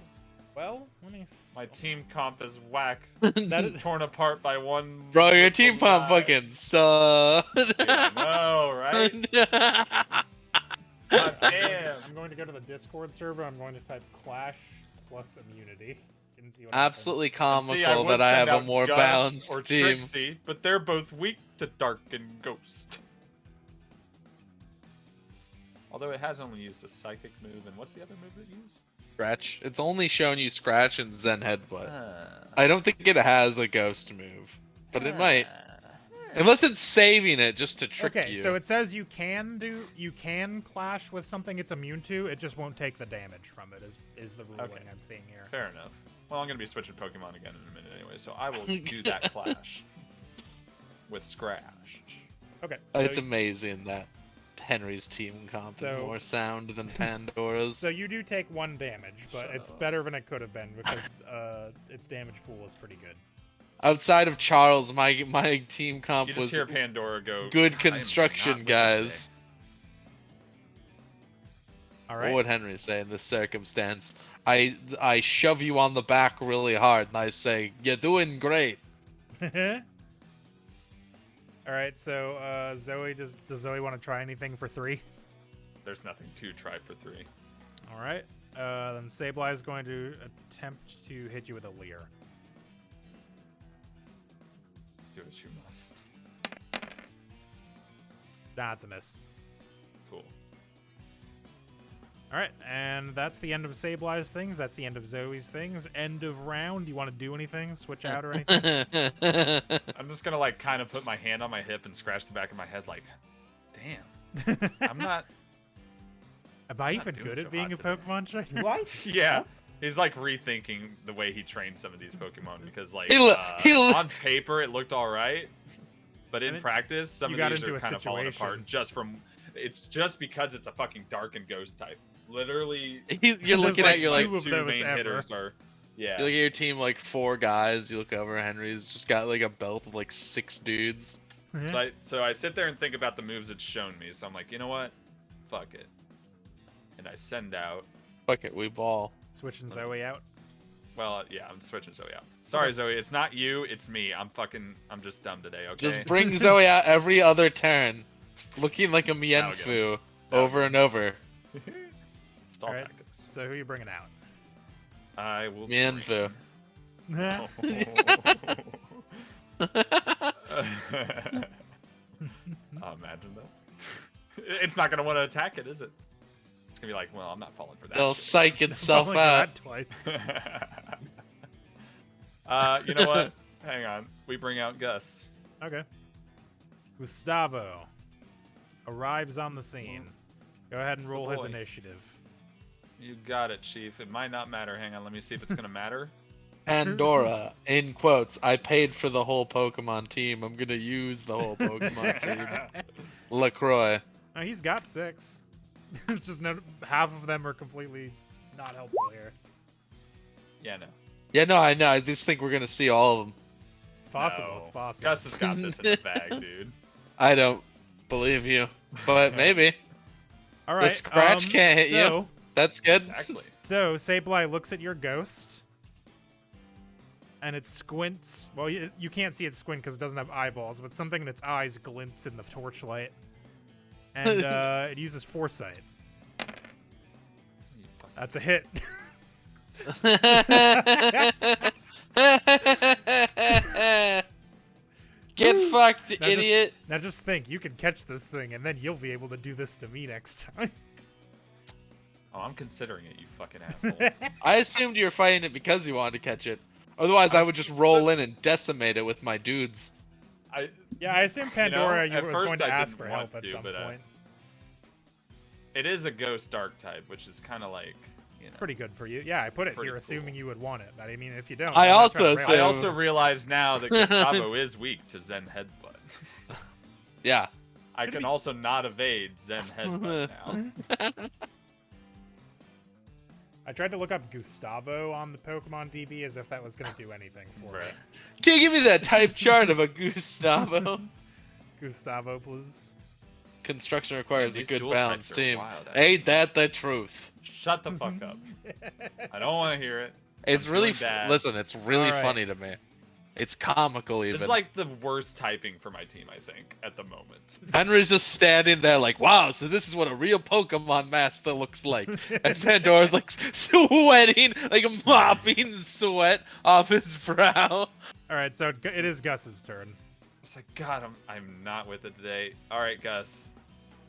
Well, let me see. My team comp is whack. That is... Torn apart by one. Bro, your team comp fucking sucks. Yeah, no, right? God damn. I'm going to go to the Discord server. I'm going to type clash plus immunity. And see what Absolutely happens. comical that I have a more balanced or team. Trixie, but they're both weak to Dark and Ghost. Although it has only used a psychic move, and what's the other move it used? Scratch. It's only shown you Scratch and Zen Headbutt. I don't think it has a ghost move, but it might. Unless it's saving it just to trick you. Okay, so it says you can clash with something it's immune to. It just won't take the damage from it. Is the ruling I'm seeing here. Fair enough. Well, I'm gonna be switching Pokemon again in a minute anyway, so I will do that clash with Scratch. Okay. It's amazing that Henry's team comp is more sound than Pandora's. So you do take 1 damage, but it's better than it could have been because its damage pool is pretty good. Outside of Charles, my team comp You just was hear Pandora go, good construction, guys. All right. What would Henry say in this circumstance? I shove you on the back really hard, and I say, "You're doing great." All right, so Zoe, does Zoe want to try anything for 3? There's nothing to try for 3. All right, then Sableye is going to attempt to hit you with a leer. Do what you must. Nah, it's a miss. Cool. All right, and that's the end of Sableye's things. That's the end of Zoe's things. End of round. Do you want to do anything? Switch out or anything? I'm just gonna like kind of put my hand on my hip and scratch the back of my head like, damn, I'm not. Am I even good at being a Pokemon trainer? Why? Yeah. He's like rethinking the way he trained some of these Pokemon because like on paper it looked all right, but in practice some of these are kind of falling apart just from. It's just because it's a fucking Dark and Ghost type. Literally, you're looking at your like two main hitters are. Yeah. You look at your team like 4 guys. You look over, Henry's just got like a belt of like 6 dudes. So I sit there and think about the moves it's shown me. So I'm like, you know what? Fuck it. And I send out. Fuck it, we ball. Switching Zoe out. Well, yeah, I'm switching Zoe out. Sorry, Zoe, it's not you, it's me. I'm just dumb today. Okay. Just bring Zoe out every other turn, looking like a Mienfoo over and over. Stall tactics. So who are you bringing out? I will. Mienfoo. Oh, imagine that. It's not gonna want to attack it, is it? It's gonna be like, well, I'm not falling for that. It'll shit. psych itself out. Twice. You know what? Hang on. We bring out Gus. Okay. Gustavo arrives on the scene. Go ahead and roll his initiative. You got it, Chief. It might not matter. Hang on, let me see if it's gonna matter. Pandora, in quotes, I paid for the whole Pokemon team. I'm gonna use the whole Pokemon team. LaCroix. Oh, he's got 6. It's just half of them are completely not helpful here. Yeah, no. Yeah, no, I know. I just think we're gonna see all of them. It's possible. No. It's possible. Gus has got this in the bag, dude. I don't believe you, but maybe. All right. The scratch can't hit you. That's good. Exactly. So Sableye looks at your ghost, and it squints. Well, you can't see it squint because it doesn't have eyeballs, but something in its eyes glints in the torchlight. And it uses foresight. That's a hit. Get fucked, idiot. Now just think, you can catch this thing, and then you'll be able to do this to me next time. Oh, I'm considering it, you fucking asshole. I assumed you were fighting it because you wanted to catch it. Otherwise, I would just roll in and decimate it with my dudes. Yeah, I assume Pandora at was first going to I ask didn't for help want at to, some but, point. It is a ghost dark type, which is kind of like, you know. Pretty good for you. Yeah, I put it Pretty here assuming cool. you would want it. I mean, if you don't, I I'm not trying to also rail I you. also realize now that Gustavo is weak to Zen Headbutt. Yeah. I can also not evade Zen Headbutt now. I tried to look up Gustavo on the Pokemon DB as if that was going to do anything for me. Right. Can you give me that type chart of a Gustavo? Gustavo, please. Construction requires a These good dual balanced types are team. wild, Ain't that the truth? Shut the fuck up. I don't want to hear it. It's I'm really feeling bad. listen. It's really Alright. funny to me. It's comical even. This is like the worst typing for my team, I think, at the moment. Henry's just standing there like, wow, so this is what a real Pokemon master looks like. And Pandora's like sweating, like mopping sweat off his brow. All right, so it is Gus's turn. It's like, God, I'm not with it today. All right, Gus.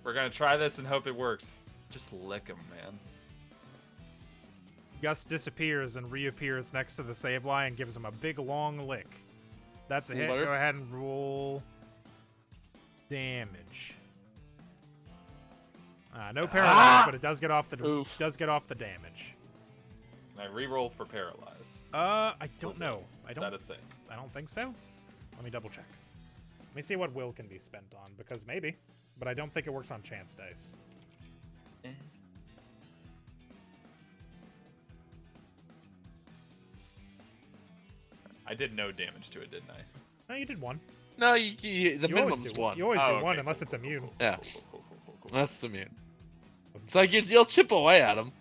We're going to try this and hope it works. Just lick him, man. Gus disappears and reappears next to the Sableye and gives him a big long lick. That's a hit. Alert. Go ahead and roll damage. No paralyze, but it does get off the Oof. damage. Can I reroll for paralyze? I don't know. Is that a thing? I don't think so. Let me double check. Let me see what will can be spent on, because maybe, but I don't think it works on chance dice. I did no damage to it, didn't I? No, you did one. No, the You always minimum's do one. You always Oh, do okay, one cool, unless cool, it's cool, immune. cool, Yeah. cool. That's immune. It's like you'll chip away at him.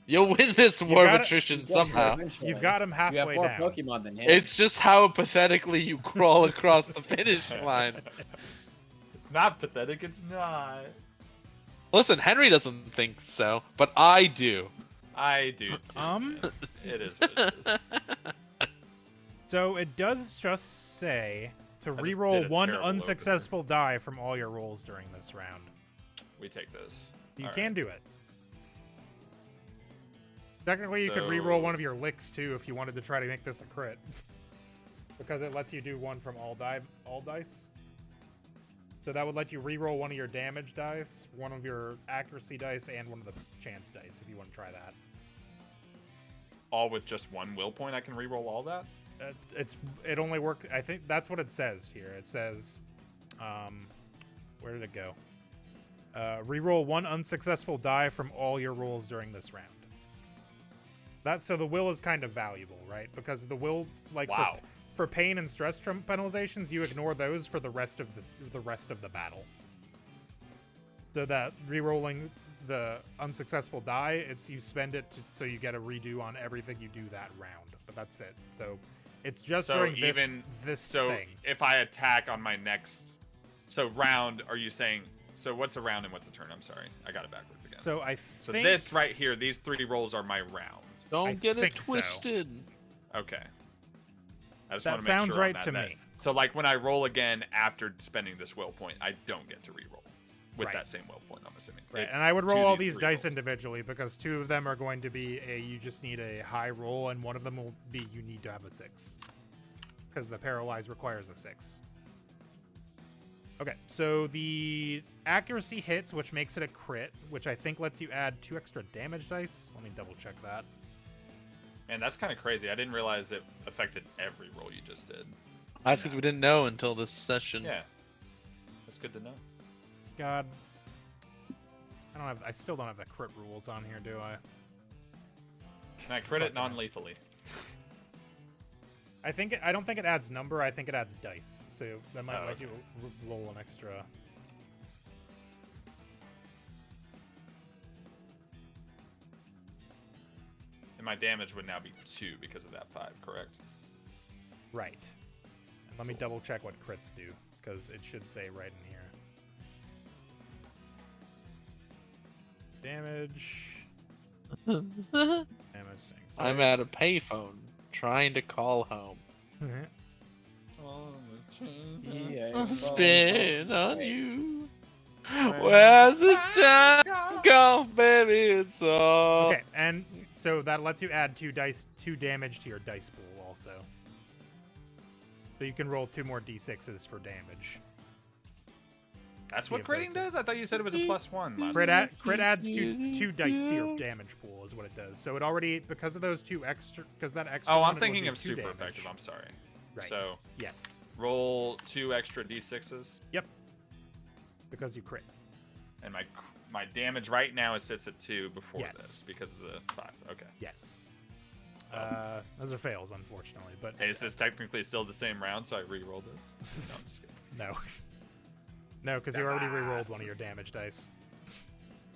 You'll win this war of gotta- attrition Yeah, somehow. eventually. You've got him You have halfway more down. Pokemon than him. It's just how pathetically you crawl across the finish line. It's not pathetic, it's not. Listen, Henry doesn't think so, but I do. I do too. Man. It is what it is. So it does just say to I just reroll did a one terrible unsuccessful die from all your rolls during this round. We take those. You All can right. do it. Technically, you could So- reroll one of your licks too if you wanted to try to make this a crit, because it lets you do one from all dice. So that would let you reroll one of your damage dice, one of your accuracy dice, and one of the chance dice if you want to try that. All with just one will point, I can reroll all that? It only work. I think that's what it says here. It says, where did it go? Reroll one unsuccessful die from all your rolls during this round. So the will is kind of valuable, right? Because the will, like Wow. for pain and stress penalizations, you ignore those for the rest of the battle. So that rerolling the unsuccessful die, you spend it so you get a redo on everything you do that round. But that's it. So it's just So during even this So thing. if I attack on my next round, are you saying what's a round and what's a turn? I'm sorry. I got it backwards again. So I So think this right here, these 3 rolls are my round. Don't I get it think so. twisted. Okay. I just That want to make sounds sure on right that to net. me. So like when I roll again after spending this will point, I don't get to reroll with Right. that same will point, I'm assuming. Right, It's and I would to roll all these 3 dice rolls. individually because 2 of them are going to be you just need a high roll, and one of them will be you need to have a 6. Because the paralyze requires a 6. Okay, so the accuracy hits, which makes it a crit, which I think lets you add 2 extra damage dice. Let me double check that. Man, that's kind of crazy. I didn't realize it affected every roll you just did. That's because we didn't know until this session. Yeah. That's good to know. God. I still don't have the crit rules on here, do I? Can I crit it Fucking hell. non-lethally? I don't think it adds number, I think it adds dice. So that might Oh, let okay. you roll an extra. And my damage would now be 2 because of that 5, correct? Right. And let me double check what crits do, because it should say right in here. Damage. Damage thing. So I'm at a payphone trying to call home. Spin on you. Where's the time gone, baby? It's all. Okay, and so that lets you add 2 damage to your dice pool also. So you can roll 2 more d6s for damage. That's what critting does? I thought you said it was a +1 last time. Crit adds two dice to your damage pool is what it does. So it already, because of those 2 extra, because that extra. Oh, one, I'm it would thinking do of 2 super damage. effective. I'm sorry. Right. So Yes. roll 2 extra d6s, Yep. Because you crit. and my damage right now sits at 2 before Yes. this because of the 5. Okay. Yes. Those are fails, unfortunately, but Hey, is this technically still the same round? So I re-roll this? No, I'm just kidding. no. No, because you already re-rolled one of your damage dice.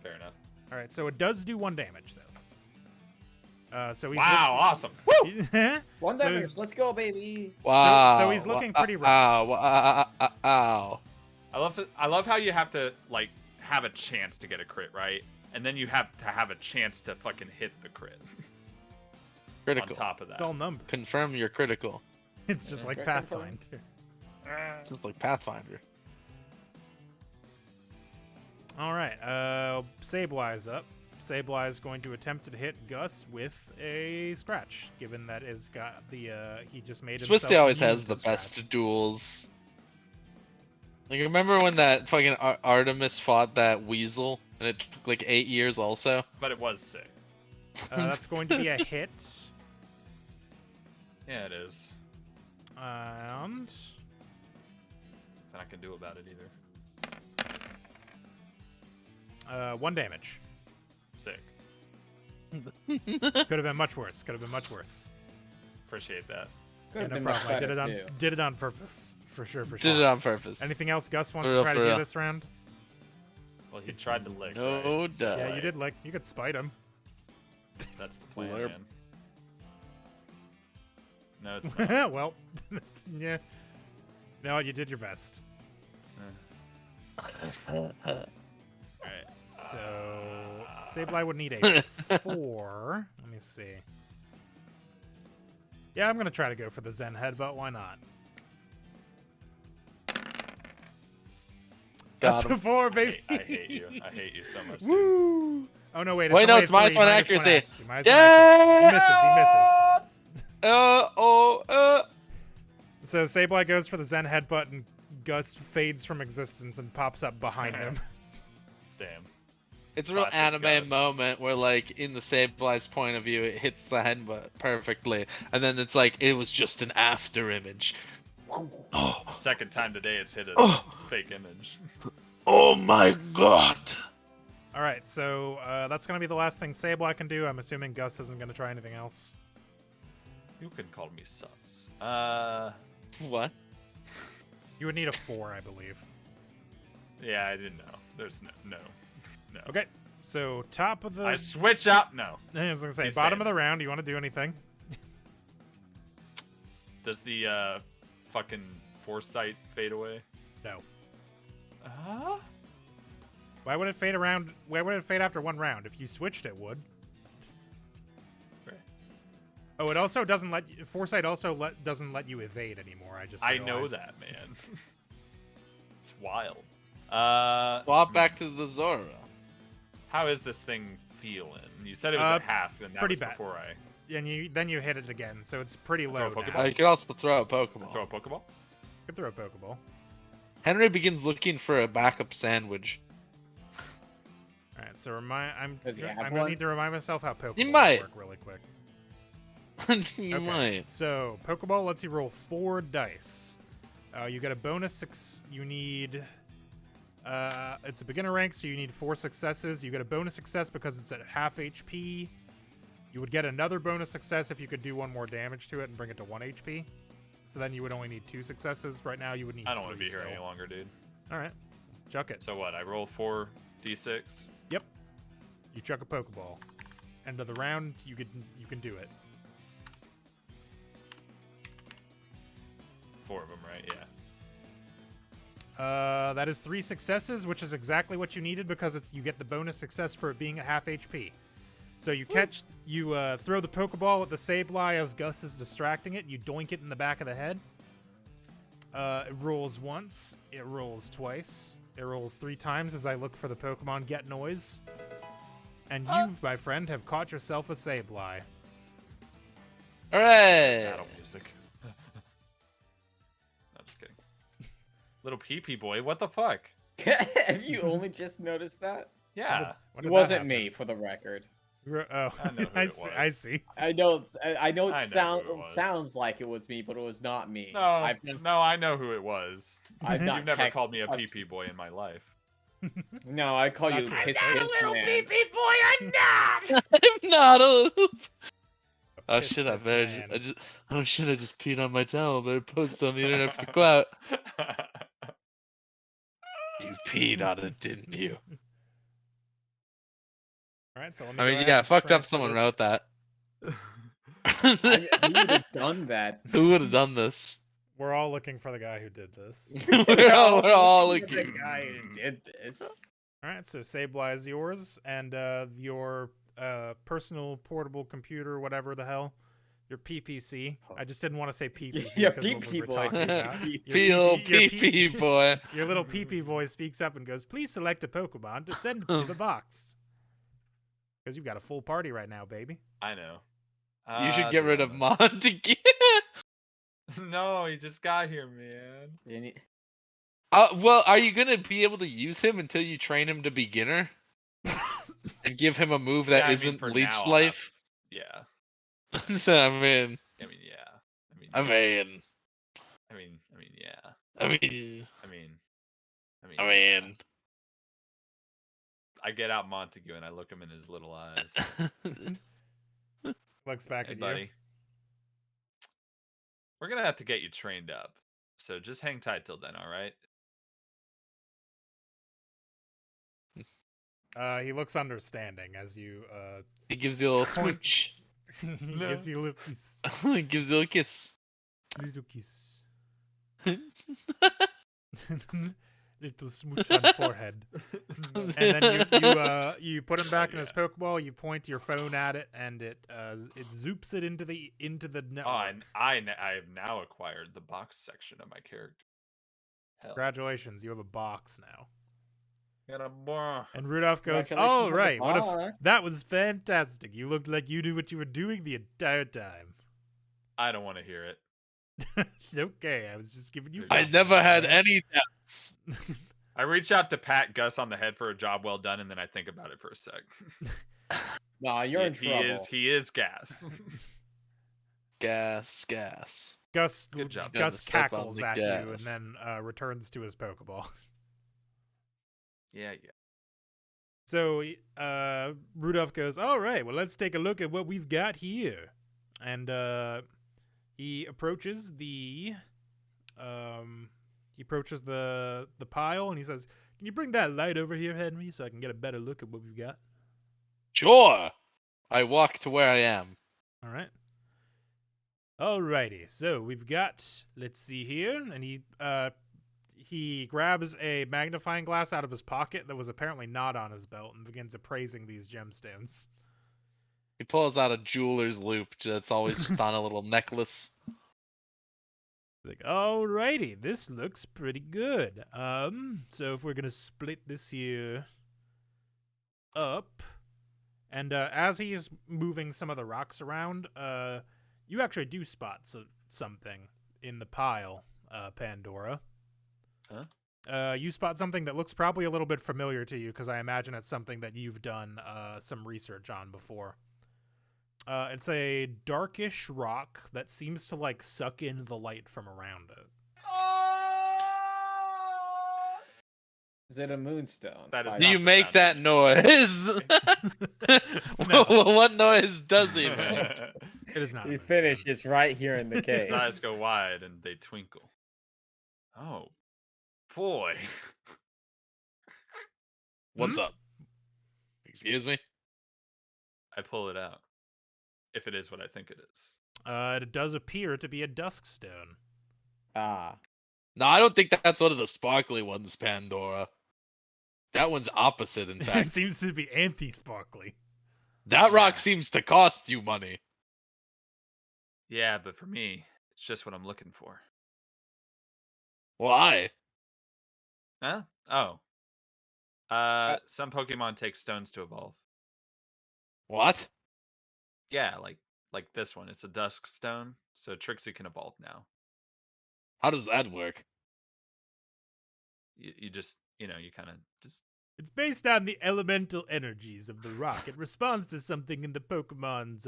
Fair enough. All right, so it does do 1 damage though. So he's Wow, awesome. One So damage. he's- Let's go, baby. Wow. so he's looking pretty rough. Ow. I love how you have to like have a chance to get a crit, right? And then you have to have a chance to fucking hit the crit. Critical. On top of that. It's all numbers. Confirm you're critical. It's just like Crit confirm. Pathfinder. It's just like Pathfinder. All right, Sableye's up. Sableye is going to attempt to hit Gus with a scratch, given that is got the he just made himself Swisty always immune has to the best scratch. duels. Like, remember when that fucking Artemis fought that weasel, and it took like 8 years also? But it was sick. That's going to be a hit. Yeah, it is. And Nothing I can do about it either. 1 damage. Sick. Could have been much worse. Could have been much worse. Appreciate that. Yeah, no problem. I did it on purpose. For sure, for sure. Did it on purpose. Anything else Gus wants For to real, try to for do real. this round? Well, he tried to lick. No right? doubt. Yeah, you did lick. You could spite him. That's the plan, Blurb. man. No, it's not. Well, yeah. No, you did your best. Alright, so Sableye would need a 4. Let me see. Yeah, I'm gonna try to go for the Zen Headbutt. Why not? That's Got a him. 4, baby. I hate you. I hate you so much. Dude. Woo! Oh no, wait. Wait, no, only it's a 3, minus 1 minus accuracy. Minus 1 accuracy. He misses. He misses. So Sableye goes for the Zen Headbutt, and Gus fades from existence and pops up behind him. Damn. It's a real Classic anime Gus. moment where, like, in the Sableye's point of view, it hits the headbutt perfectly, and then it's like it was just an after image. Oh, Second time today it's hit a fake image. oh my god! All right, so that's gonna be the last thing Sableye can do. I'm assuming Gus isn't gonna try anything else. You can call me sus. What? You would need a 4, I believe. Yeah, I didn't know. There's no. Okay, so top of the. I switch up. No. I was gonna say He's bottom staying. of the round. Do you want to do anything? Does the fucking foresight fade away? No. Huh? Why would it fade around? Why would it fade after 1 round? If you switched, it would. Right. Oh, it also doesn't let you, foresight also doesn't let you evade anymore. I know realized. that, man. It's wild. Swap back to the Zora. How is this thing feeling? You said it was at half, and that pretty was bad. before I And then you hit it again, so it's pretty Throw low a now. Pokeball? You could also throw a Pokeball. throw a Pokeball. You could throw a Pokeball. Henry begins looking for a backup sandwich. All right, so I'm Does he have gonna one? need to remind myself how Pokeballs might. work really quick. You Okay, might. so Pokeball lets you roll 4 dice. You get a bonus. You need. It's a beginner rank, so you need 4 successes. You get a bonus success because it's at half HP. You would get another bonus success if you could do 1 more damage to it and bring it to 1 HP. So then you would only need 2 successes. Right now, you would need. I don't want to 3 be here still. any longer, dude. All right, chuck it. So what? I roll 4d6. Yep. You chuck a Pokeball. End of the round, you can do it. 4 of them, right? Yeah. That is 3 successes, which is exactly what you needed because you get the bonus success for it being at half HP. So you throw the Pokeball at the Sableye as Gus is distracting it. You doink it in the back of the head. It rolls once. It rolls twice. It rolls 3 times as I look for the Pokemon Get Noise. And you, my friend, have caught yourself a Sableye. Hooray! Battle music. No, just kidding. Little pee-pee boy, what the fuck? Have you only just noticed that? Yeah. When It did that wasn't happen? me, for the record. Oh, I know who it was. I see. I know I know it who it was. sounds like it was me, but it was not me. No, I've I know who it was. I've not You've never tech- called me a pee-pee boy in my life. No, I call you Not to piss I'm piss man. boy, I'm not. I'm not a loop. Oh Piss shit! I this better man. oh shit! I just peed on my towel. Better post it on the internet for clout. You peed on it, didn't you? All right, so let me I go mean, ahead yeah, and fucked up. transfer Someone this. wrote that. Who would have done that? Who would have done this? We're all looking for the guy who did this. we're all looking for looking. the guy who did this. All right, so Sableye is yours, and your personal portable computer, whatever the hell, your PPC. I just didn't want to say PPC Yeah, because what we PP were boy. talking about. Peel Your pee boy. Your little PP voice speaks up and goes, "Please select a Pokemon to send to the box." Because you've got a full party right now, baby. I know. You should get rid of Dilemmas. Montague. No, he just got here, man. Well, are you gonna be able to use him until you train him to beginner? And give him a move that Yeah, I mean, isn't for leech now, I'll life? Yeah. So I mean, I mean, yeah. I mean, Yeah. I mean, Yeah. I I get out Montague and I look him in his little eyes. mean. Looks back Hey, at buddy. We're gonna have to get you trained up. So just hang tight till then, alright? you. He looks understanding as you. He gives you a little smooch. He No. gives you a little kiss. He gives you a kiss. Little kiss. Little smooch on forehead. And then you put him back in his Pokeball. You point your phone at it, and it zoops it into the network. Oh, I have now acquired the box section of my character. Hell. Congratulations, you have a box now. Got a bar. And Rudolph goes, Congratulations "All on the right, bar." that was fantastic. You looked like you knew what you were doing the entire time." I don't want to hear it. Okay, I was just giving you. I never had any doubts. I reach out to pat Gus on the head for a job well done, and then I think about it for a sec. Nah, you're in trouble. He is gas. Gas. Gus Good job. Gus Step on cackles the at you and gas. then returns to his Pokeball. Yeah. So Rudolph goes, "All right, well, let's take a look at what we've got here." And he approaches the pile and he says, "Can you bring that light over here, Henry, so I can get a better look at what we've got?" Sure. I walk to where I am. All right. Alrighty, so we've got, let's see here, and he grabs a magnifying glass out of his pocket that was apparently not on his belt and begins appraising these gemstones. He pulls out a jeweler's loop that's always just on a little necklace. He's like, "Alrighty, this looks pretty good. So if we're gonna split this here up," and as he's moving some of the rocks around, you actually do spot something in the pile, Pandora. Huh? You spot something that looks probably a little bit familiar to you because I imagine it's something that you've done some research on before. It's a darkish rock that seems to like suck in the light from around it. Is it a moonstone? That is Do not you the make sound that of noise? No. What noise does he make? It is not. You a finish. moonstone. It's right here in the His cave. eyes go wide and they twinkle. Oh, boy. What's up? Excuse me? I pull it out. If it is what I think it is. It does appear to be a dusk stone. Ah. No, I don't think that's one of the sparkly ones, Pandora. That one's opposite, in It fact. seems to be anti-sparkly. That rock Yeah. seems to cost you money. Yeah, but for me, it's just what I'm looking for. Why? Huh? Oh. Some Pokemon take stones to evolve. What? Yeah, like this one. It's a Dusk Stone, so Trixie can evolve now. How does that work? You just, you kind of just. It's based on the elemental energies of the rock. It responds to something in the Pokemon's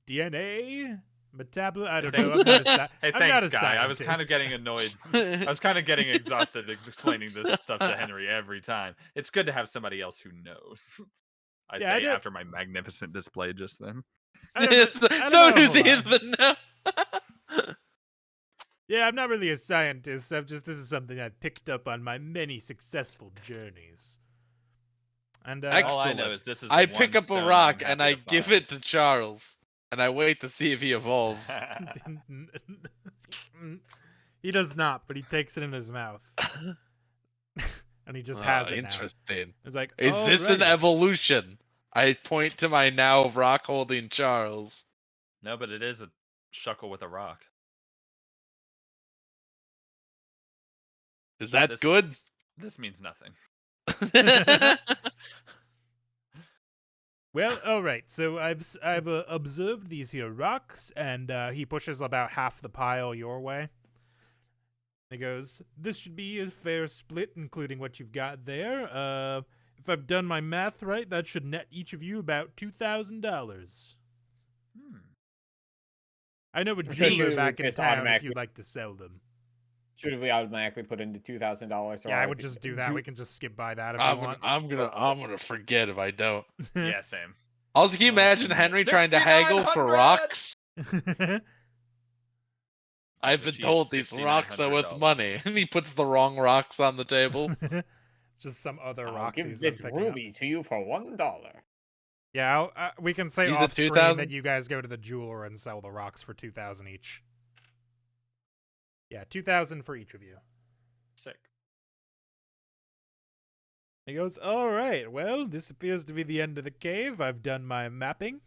DNA, metabolism. I don't know. I'm not a Hey, I'm not a thanks, guy. I was kind of scientist. getting annoyed. I was kind of getting exhausted explaining this stuff to Henry every time. It's good to have somebody else who knows. I Yeah, I say don't- after my magnificent display just then. I don't know. I don't So know a who's whole in lot. the know? Yeah, I'm not really a scientist. This is something I picked up on my many successful journeys. And All I Excellent. know is this is. I the pick one up a stone rock I'm and happy I to give find. it to Charles, and I wait to see if he evolves. he does not, but he takes it in his mouth, and he just has it now. Interesting. It's like, Is this an "Alrighty." evolution? I point to my now rock holding Charles. No, but it is a shuckle with a rock. Is that This- good? This means nothing. Well, all right. So I've observed these here rocks, and he pushes about half the pile your way. He goes, "This should be a fair split, including what you've got there. If I've done my math right, that should net each of you about $2,000. I know a So jeweler should we back in just town if automatically- you'd like to sell them. Should we automatically put in the $2,000? Yeah, I would just do that. We can just skip by that if I'm you want. gonna forget if I don't. Yeah, same. Also, can you imagine Henry trying to haggle for 6,900! rocks? I've been Which he told had these rocks are worth $6,900. money, and he puts the wrong rocks on the table. It's just some other I'll rocks give he's this been picking up. ruby to you for $1. Yeah, we can say Use it off screen 2,000? that you guys go to the jeweler and sell the rocks for 2,000 each. Yeah, 2,000 for each of you. Sick. He goes, "All right, well, this appears to be the end of the cave. I've done my mapping.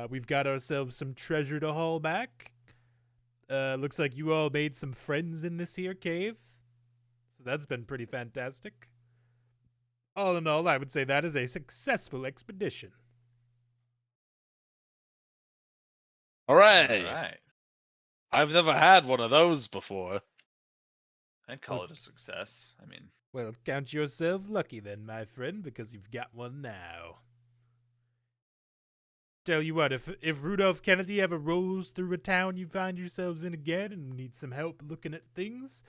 We've got ourselves some treasure to haul back. Looks like you all made some friends in this here cave. So that's been pretty fantastic. All in all, I would say that is a successful expedition." All right. All right. I've never had one of those before. I'd call it a success. I mean, Well, count yourself lucky then, my friend, because you've got one now. Tell you what, if Rudolph Kennedy ever rolls through a town you find yourselves in again and need some help looking at things,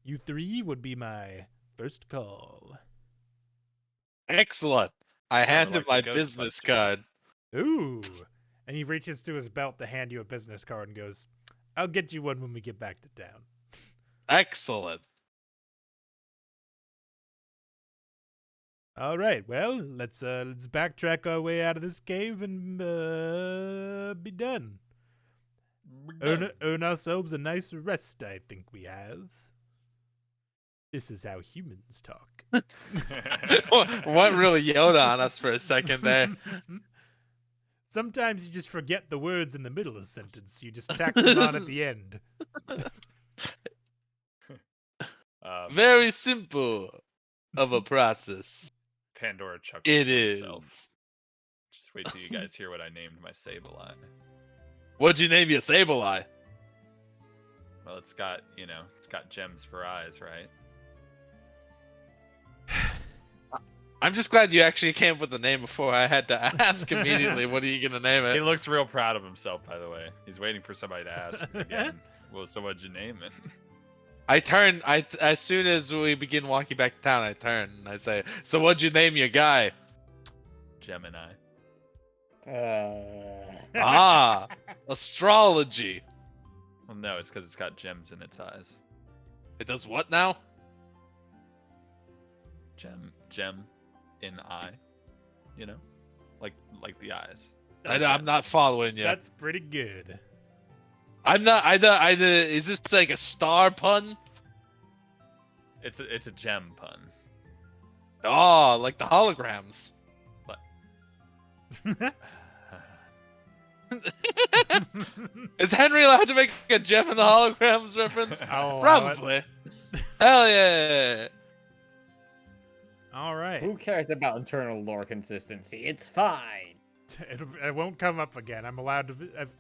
you three would be my first call. Excellent. I hand him like the my business Ghostbusters. card. Ooh. And he reaches to his belt to hand you a business card and goes, "I'll get you one when we get back to town." Excellent. All right, well, let's backtrack our way out of this cave and be done. Earn ourselves a nice rest, I think we have. This is how humans talk. What really Yoda on us for a second there? Sometimes you just forget the words in the middle of a sentence. You just tack them on at the end. Very simple of a process. Pandora chuckles It to is. himself. Just wait till you guys hear what I named my Sableye. What'd you name your Sableye? Well, it's got gems for eyes, right? I'm just glad you actually came up with the name before I had to ask immediately. What are you gonna name He it? looks real proud of himself, by the way. He's waiting for somebody to ask him again. Well, so what'd you name it? I turn. As soon as we begin walking back to town, I turn and I say, "So what'd you name your guy?" Gemini. Ah, astrology. Well, no, it's because it's got gems in its eyes. It does what now? Gem in eye. You know? Like the eyes. I'm not following you. That's pretty good. I'm not. Is this like a star pun? It's a gem pun. Oh, like the holograms. Is Henry allowed to make a gem and the holograms reference? I'll allow it. Probably. Hell yeah. All right. Who cares about internal lore consistency? It's fine. It won't come up again. I'm allowed to.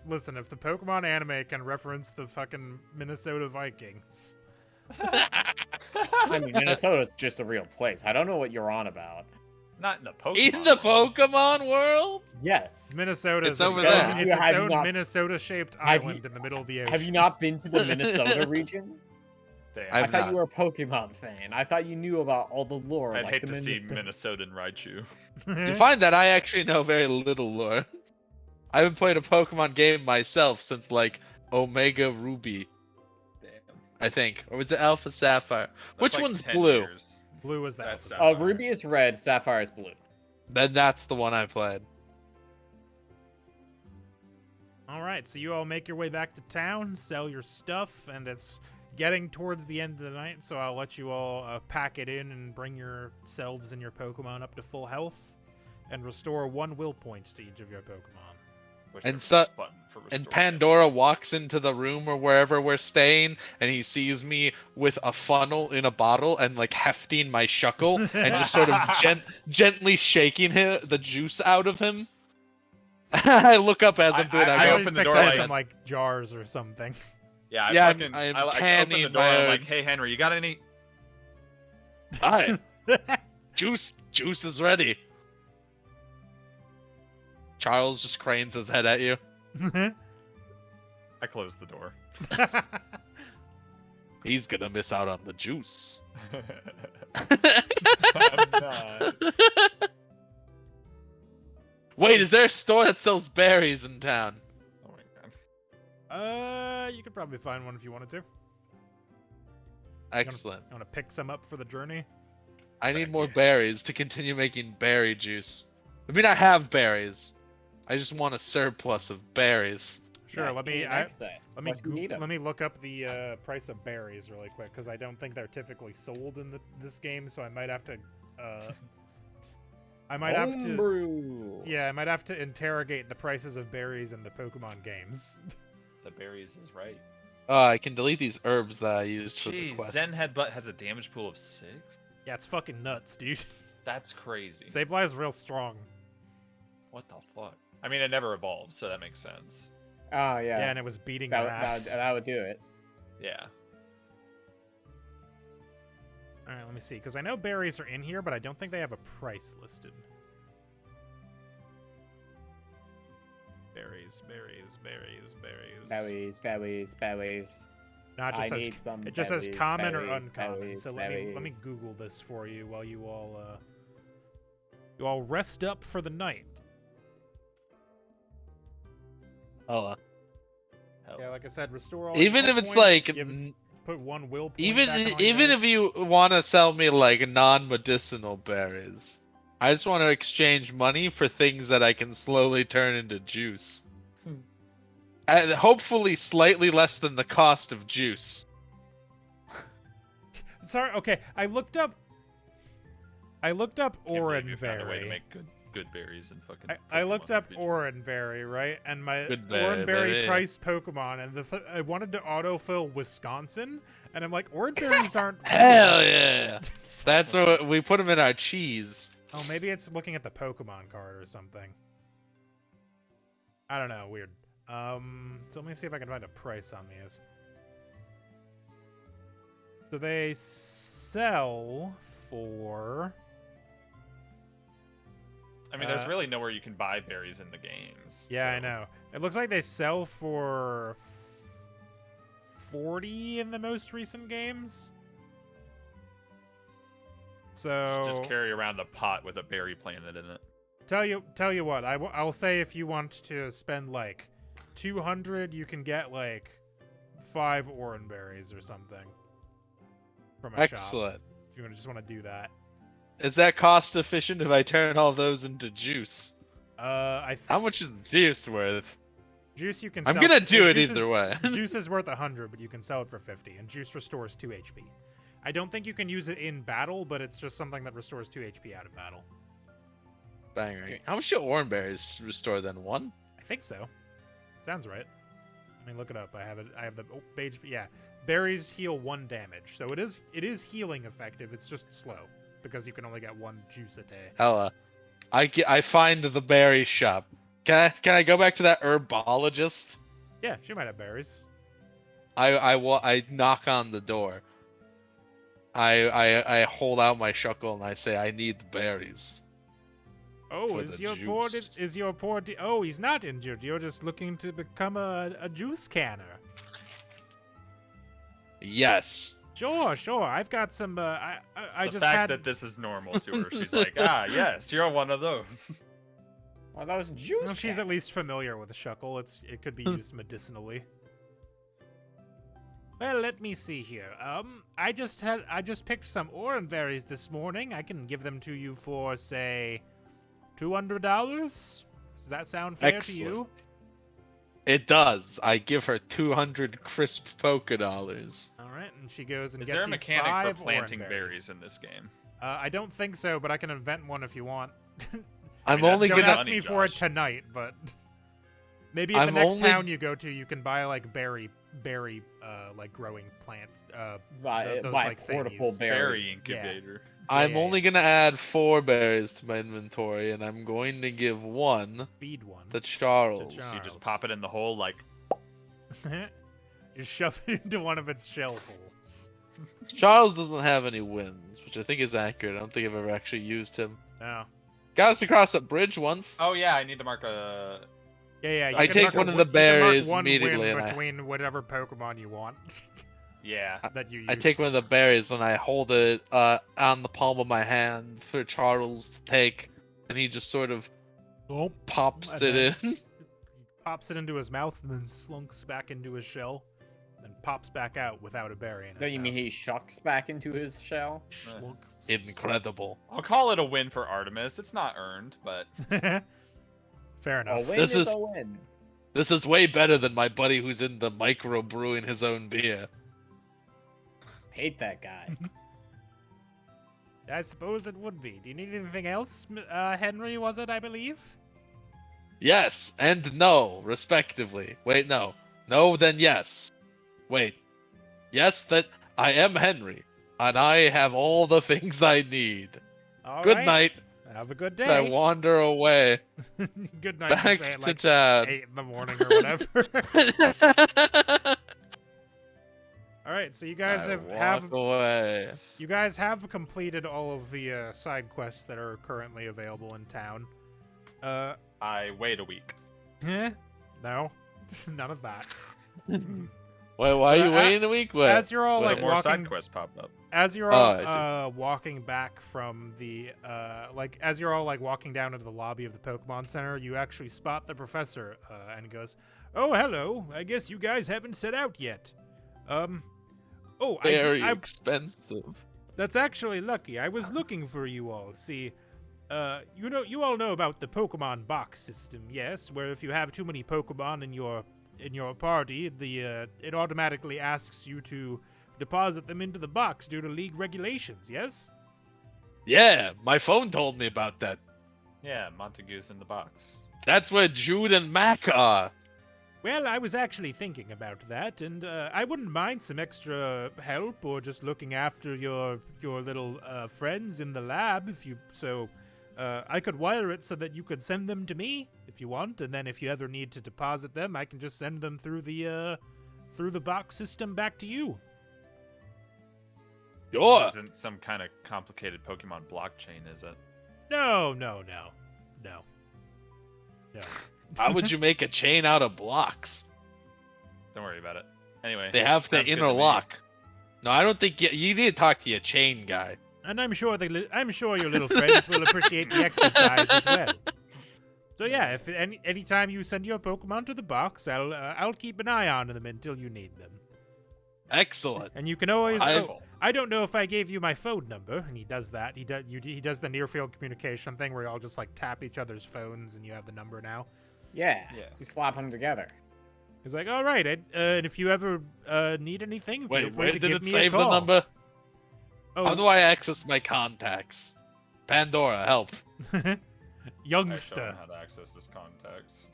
Listen, if the Pokemon anime can reference the fucking Minnesota Vikings. I mean, Minnesota's just a real place. I don't know what you're on about. Not in the Pokemon. In the world. Pokemon world? Yes. Minnesota It's is over its there. own, it's its Have you own not- Minnesota-shaped have you- island in the middle of the ocean. Have you not been to the Minnesota region? Damn. I I've thought not. you were a Pokemon fan. I thought you knew about all the lore. I'd like hate the to see Minnesota- Minnesotan Raichu. You find that I actually know very little lore. I haven't played a Pokemon game myself since like Omega Ruby, Damn. I think, or was it Alpha Sapphire? Which That's like one's 10 blue? years. Blue was that. That's Sapphire. Ruby is red, Sapphire is blue. Then that's the one I played. All right, so you all make your way back to town, sell your stuff, and it's getting towards the end of the night, so I'll let you all pack it in and bring yourselves and your Pokemon up to full health, and restore 1 will point to each of your Pokemon. Push And the so- button for And restore. Pandora walks into the room or wherever we're staying, and he sees me with a funnel in a bottle and like hefting my shuckle and just sort of gently shaking the juice out of him. I look up as I'm doing that. I go, open the expect door to have like- some like jars or something. Yeah, Yeah, I I'm fucking, canning I open the door. my I'm own- like, hey Henry, you got any? Hi, juice is ready. Charles just cranes his head at you. I closed the door. He's gonna miss out on the juice. I'm not. Wait, is there a store that sells berries in town? Oh my god. You could probably find one if you wanted to. Excellent. You want to pick some up for the journey? I need Heck more yeah. berries to continue making berry juice. I mean, I have berries. I just want a surplus of berries. Sure. Yeah, let me. in I, excess. let me. What do you need 'em? Let me look up the price of berries really quick because I don't think they're typically sold in this game, so I might have to. I might have to. Homebrew. Yeah, I might have to interrogate the prices of berries in the Pokemon games. The berries is right. I can delete these herbs that I used for the Jeez, quest. Zen Headbutt has a damage pool of 6? Yeah, it's fucking nuts, dude. That's crazy. Sableye is real strong. What the fuck? I mean, it never evolved, so that makes sense. Oh Yeah, yeah. and it was beating that, your ass. that would do it. Yeah. All right, let me see, because I know berries are in here, but I don't think they have a price listed. Berries, berries, berries, berries. Berries, berries, berries. No, it I just says need some it just says berries, common or berries, uncommon. berries, So let me berries. Google this for you while you all rest up for the night. Hold on. Hell. Yeah, like I said, restore all. Even your if it's points, like, put 1 will point even back on all even yours. if you want to sell me like non-medicinal berries, I just want to exchange money for things that I can slowly turn into juice. And hopefully slightly less than the cost of juice. Sorry. Okay, I looked up Can't believe you found a way to Oranberry. make good berries and fucking. I looked Pokemon up RPG. Oranberry, right? And my Good berry, Oranberry berry. price Pokemon, and I wanted to autofill Wisconsin, and I'm like, Oranberries aren't. Hell yeah! That's what we put them in our cheese. Oh, maybe it's looking at the Pokemon card or something. I don't know. Weird. So let me see if I can find a price on these. So they sell for. I mean, there's really nowhere you can buy berries in the games. Yeah, I so- know. It looks like they sell for 40 in the most recent games. So Just carry around a pot with a berry planted in it. tell you what, I'll say if you want to spend like 200, you can get like 5 Oranberries or something from a shop. Excellent. If you just want to do that. Is that cost efficient if I turn all those into juice? I How much is juice worth? Juice you can I'm sell. gonna do it juice either is, way. Juice is worth 100, but you can sell it for 50, and juice restores 2 HP. I don't think you can use it in battle, but it's just something that restores 2 HP out of battle. Bang. Okay. How much do orange berries restore then? 1? I think so. Sounds right. Let me look it up. I have it. I have the page. Yeah, berries heal 1 damage, so it is healing effective. It's just slow because you can only get 1 juice a day. Hella. I find the berry shop. Can I go back to that herbologist? Yeah, she might have berries. I knock on the door. I hold out my shuckle and I say I need berries. Oh, For is the your poor oh, he's not injured. You're just looking to become a juice canner. Yes. Sure. I've got some. I The just fact had. that this is normal to her, she's like, yes, you're one of those. Well, that was juice. Well, she's at least cans. familiar with shuckle. It could be used medicinally. Well, let me see here. I just picked some orange berries this morning. I can give them to you for say $200. Does that sound fair to you? Excellent. It does. I give her 200 crisp polka dollars. All right, and she goes and Is gets there a you mechanic 5 for planting orange berries in this game? I don't think so, but I can invent one if you want. I'm that's only Don't gonna. ask money, me for it Josh. tonight, but maybe at the I'm next only- town you go to, you can buy like berry, like growing plants. Buy those, buy like, portable thingies. berry. Berry incubator. I'm yeah, only gonna add 4 berries to my inventory, and I'm going to give 1 Feed one. to Charles. Charles. You just pop it in the hole like, You shove it into one of its shell holes. Charles doesn't have any wins, which I think is accurate. I don't think I've ever actually used him. No. Got us across a bridge once. oh yeah, I need to mark a. Yeah. You I can take mark a one of win- the you can mark berries one win immediately and I- between whatever Pokemon you want Yeah. that you use. I take one of the berries and I hold it on the palm of my hand for Charles to take, and he just sort of Nope. pops And it then- in. He pops it into his mouth and then slunks back into his shell, then pops back out without a berry in his Don't you mean mouth. he shucks back into his shell? Slunks. Incredible. I'll call it a win for Artemis. It's not earned, but Fair A enough. win This is is- a win. This is way better than my buddy who's in the micro brewing his own beer. Hate that guy. I suppose it would be. Do you need anything else, Henry? Was it? I believe. Yes and no, respectively. Wait, no. No, then yes. Wait. Yes, that I am Henry, and I have all the things I need. All Good right. night. Have a good I day. wander away Good night. You back say it to like Chad. 8 in the morning or whatever. All right. So you guys I have walk away. you guys have completed all of the side quests that are currently available in town. I wait a week. No, none of that. Wait, why are you But, waiting a week? Wait. As you're all So like more walking, side quests popped up. as you're Oh, all I walking back from the as you're all like walking down into the lobby of the Pokemon Center, you actually spot the professor and he goes, "Oh, hello. I guess you guys haven't set out yet." Oh, Very I expensive. that's actually lucky. I was looking for you all. See, you all know about the Pokemon box system, yes? Where if you have too many Pokemon in your party, it automatically asks you to deposit them into the box due to league regulations, yes? Yeah, my phone told me about that. Yeah, Montague's in the box. That's where Jude and Mac are. Well, I was actually thinking about that, and I wouldn't mind some extra help or just looking after your little friends in the lab if you so. I could wire it so that you could send them to me if you want, and then if you ever need to deposit them, I can just send them through the box system back to you. Sure. This isn't some kind of complicated Pokemon blockchain, is it? No. How would you make a chain out of blocks? Don't worry about it. Anyway, They have to sounds good to me. interlock. No, I don't think you need to talk to your chain guy. And I'm sure your little friends will appreciate the exercise as well. So yeah, if anytime you send your Pokemon to the box, I'll keep an eye on them until you need them. Excellent. And you can always. Wonderful. I don't know if I gave you my phone number, and he does that. He does the near field communication thing where y'all just like tap each other's phones, and you have the number now. Yeah. Yeah. Just slap them together. He's like, all right, and if you ever need anything, feel Wait, free where to did give it me save a the call. number? Oh, How do I access my contacts? Pandora, help. I show him youngster. how to access this context.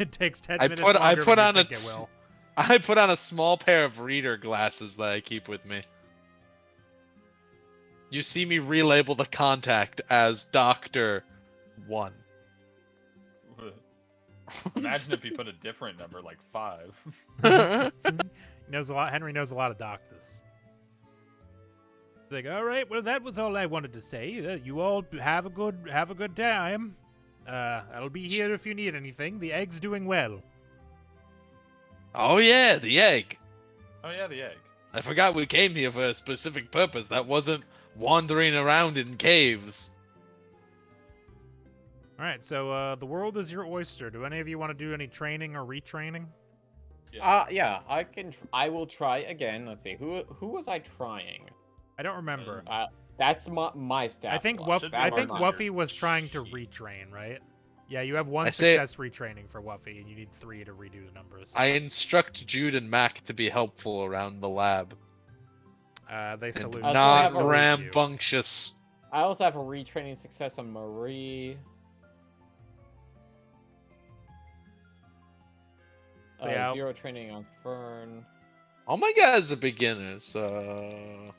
It takes 10 I minutes put longer than you think it a will. I put on a small pair of reader glasses that I keep with me. You see me relabel the contact as Doctor 1. Imagine if he put a different number, like 5. He knows a lot. Henry knows a lot of doctors. He's like, all right, well, that was all I wanted to say. You all have a good time. I'll be here if you need anything. The egg's doing well. Oh yeah, the egg. Oh yeah, the egg. I forgot we came here for a specific purpose that wasn't wandering around in caves. All right, so the world is your oyster. Do any of you want to do any training or retraining? Yes. Yeah, I can. I will try again. Let's see. Who was I trying? I don't remember. That's my stat. I think block. should be I one think on Wuffy your was trying to sheet. retrain, right? Yeah, you have 1 I say- success retraining for Wuffy, and you need 3 to redo the numbers. I instruct Jude and Mac to be helpful around the lab. They And salute. Also not have a rambunctious. I also have a retraining success on Marie. Yeah. 0 training on Fern. All my guys are beginners, so...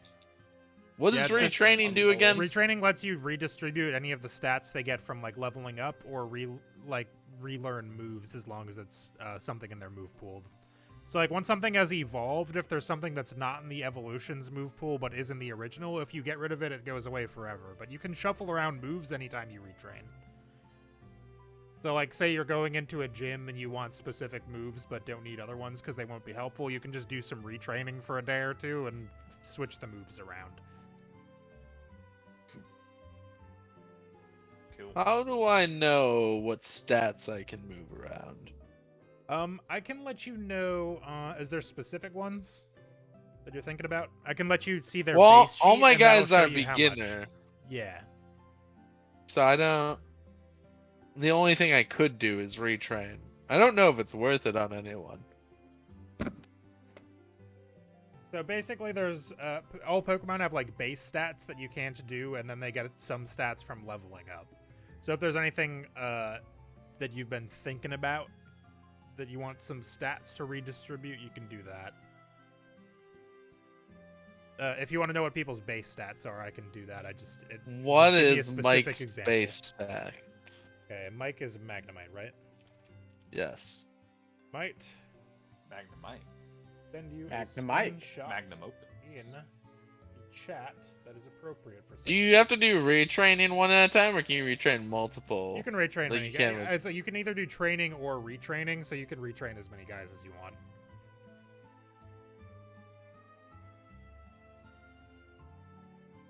What Yeah, does it's just- retraining do again? Retraining lets you redistribute any of the stats they get from like leveling up or relearn moves as long as it's something in their move pool. So like when something has evolved, if there's something that's not in the evolutions move pool but is in the original, if you get rid of it, it goes away forever. But you can shuffle around moves anytime you retrain. So like say you're going into a gym and you want specific moves but don't need other ones because they won't be helpful, you can just do some retraining for a day or two and switch the moves around. Cool. How do I know what stats I can move around? I can let you know, is there specific ones that you're thinking about? I can let you see their Well, base all sheet, my and that'll guys show are you how much. beginner, Yeah. so I don't... The only thing I could do is retrain. I don't know if it's worth it on anyone. So basically there's, all Pokemon have like base stats that you can't do, and then they get some stats from leveling up. So if there's anything, that you've been thinking about, that you want some stats to redistribute, you can do that. If you want to know what people's base stats are, I can do that. What just give me a is specific Mike's example. base stat? Okay, Mike is Magnemite, right? Yes. Might Magnemite. send you Magnemite. a screenshot Magnum open. in the chat that is appropriate for. Do you have to do retraining one at a time, or can you retrain multiple? You can retrain Like many you can guys. So you can either do training or retraining, so you can retrain as many guys as you want.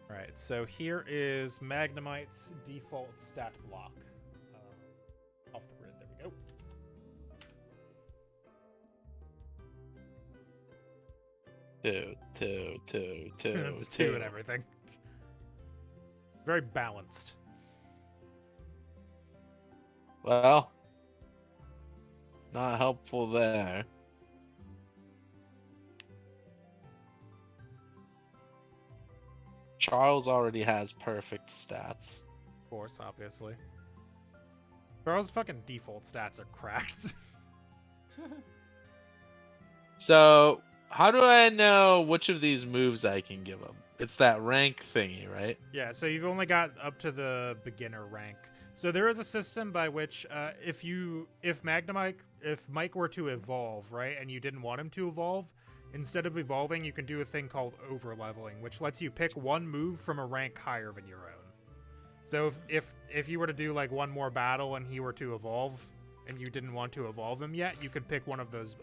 All right, so here is Magnemite's default stat block. Off the grid, there we go. Two. It's 2 and everything. Very balanced. Well, not helpful there. Charles already has perfect stats. Of course, obviously. Charles' fucking default stats are cracked. So, how do I know which of these moves I can give him? It's that rank thingy, right? Yeah, so you've only got up to the beginner rank. So there is a system by which, if Mike were to evolve, right, and you didn't want him to evolve, instead of evolving, you can do a thing called overleveling, which lets you pick one move from a rank higher than your own. So if you were to do like one more battle and he were to evolve, and you didn't want to evolve him yet, you could pick one of those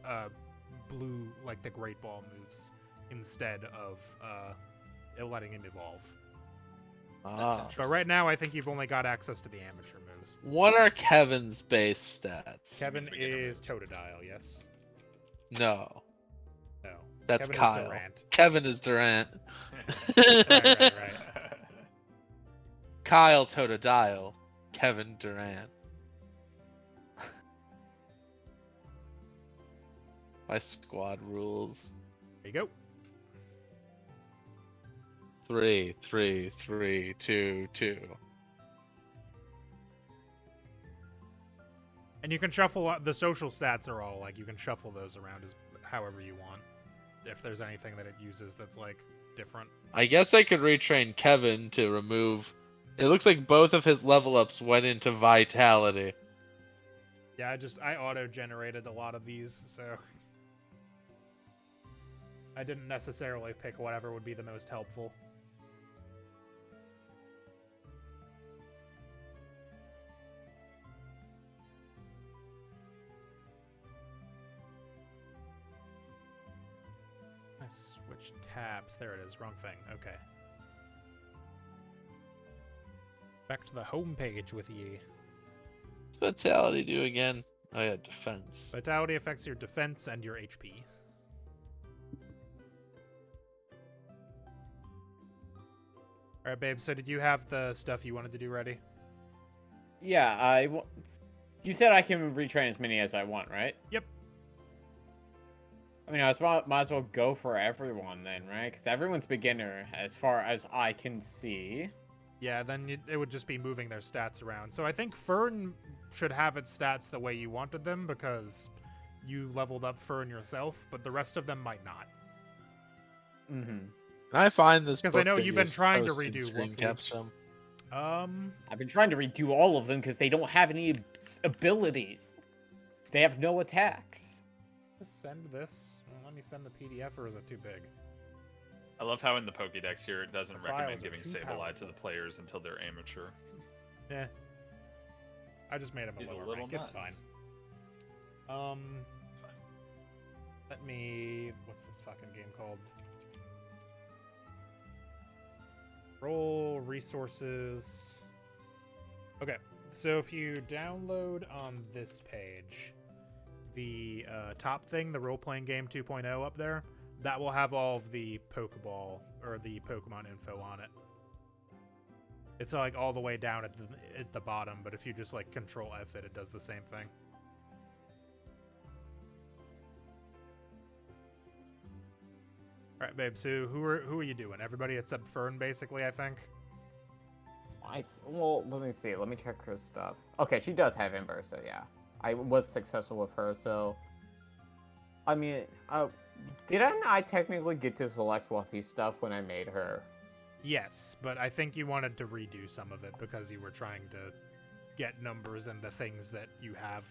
blue, like the Great Ball moves, instead of letting him evolve. Ah. But right now, I think you've only got access to the amateur moves. What are Kevin's base stats? Kevin beginner is moves. Totodile, yes? No, No. that's Kevin Kyle. Is Durant. Kevin is Durant. Right. Kyle Totodile. Kevin Durant. My squad rules. There you go. 3, 3, 3, 2, 2. And you can shuffle the social stats are all like you can shuffle those around as however you want. If there's anything that it uses that's like different. I guess I could retrain Kevin to remove. It looks like both of his level ups went into vitality. Yeah, I auto-generated a lot of these, so I didn't necessarily pick whatever would be the most helpful. I switched tabs. There it is. Wrong thing. Okay. Back to the home page with ye. What's vitality do again? Oh yeah, defense. Vitality affects your defense and your HP. Alright, babe, so did you have the stuff you wanted to do ready? Yeah, you said I can retrain as many as I want, right? Yep. I mean, might as well go for everyone then, right? Because everyone's beginner as far as I can see. Yeah, then it would just be moving their stats around. So I think Fern should have its stats the way you wanted them because you leveled up Fern yourself, but the rest of them might not. Mm-hmm. Can I find this? Because I book know that you've been you're trying to posting redo screen Wolfie. caps from? I've been trying to redo all of them because they don't have any abilities. They have no attacks. Just send this. Let me send the PDF, or is it too big? I love how in the Pokédex here it doesn't The files recommend are giving too Sableye to powerful. the players until they're amateur. Yeah. I just made him He's a lower a little rank. It's nuts. fine. It's fine. Let me... What's this fucking game called? Roll resources. Okay, so if you download on this page the top thing, the role-playing game 2.0 up there, that will have all of the Pokeball or the Pokemon info on it. It's like all the way down at the bottom, but if you just like Control F it, it does the same thing. All right, babe. So who are you doing? Everybody except Fern, basically, I think. Well, let me see. Let me check her stuff. Okay, she does have Ember, so yeah. I was successful with her, so... I mean, didn't I technically get to select Fluffy's stuff when I made her? Yes, but I think you wanted to redo some of it because you were trying to get numbers and the things that you have.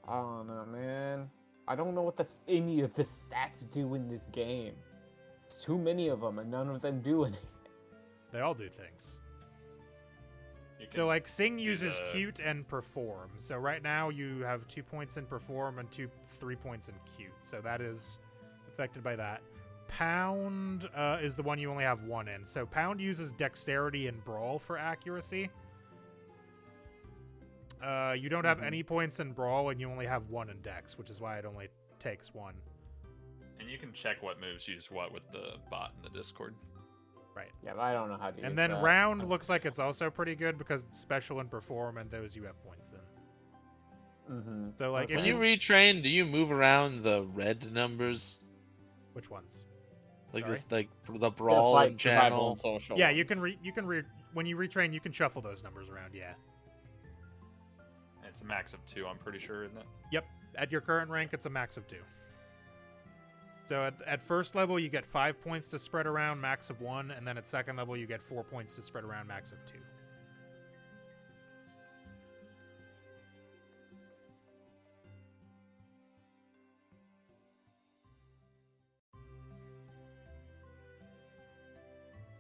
I don't know, man. I don't know what any of the stats do in this game. There's too many of them, and none of them do anything. They all do things. You can So, like, Sing do uses the- Cute and Perform. So right now you have 2 points in Perform and 3 points in Cute. So that is affected by that. Pound is the one you only have 1 in. So Pound uses Dexterity and Brawl for accuracy. You don't have any points in Brawl, and you only have 1 in Dex, which is why it only takes 1. And you can check what moves use what with the bot in the Discord. Right. Yeah, but I don't know how to use And then that. Round looks like it's also pretty good because it's Special and Perform, and those you have points in. Mm-hmm. So, like, Okay. if When you retrain, do you move around the red numbers? Which ones? Like Sorry? this, like the Fight, brawling survival, channel? and social Yeah, you ones. can when you retrain, you can shuffle those numbers around. Yeah. And it's a max of 2, I'm pretty sure, isn't it? Yep. At your current rank, it's a max of 2. So at first level, you get 5 points to spread around, max of 1, and then at second level, you get 4 points to spread around, max of 2.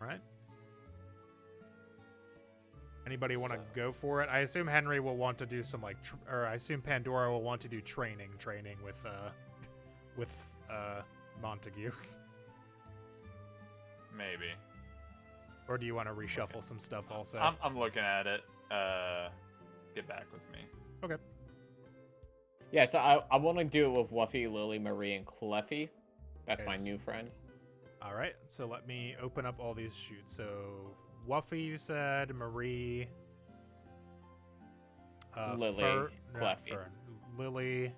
All right. Anybody want to go for it? I assume Henry will want to do some like, or I assume Pandora will want to do training with Montague. Maybe. Or do you want to reshuffle some stuff also? I'm looking at it. Get back with me. Okay. Yeah, so I want to do it with Wuffy, Lily, Marie, and Cleffy. That's my Yes. new friend. All right. So let me open up all these shoots. So Wuffy, you said, Marie, Lily, not Cleffy. Fern, Lily,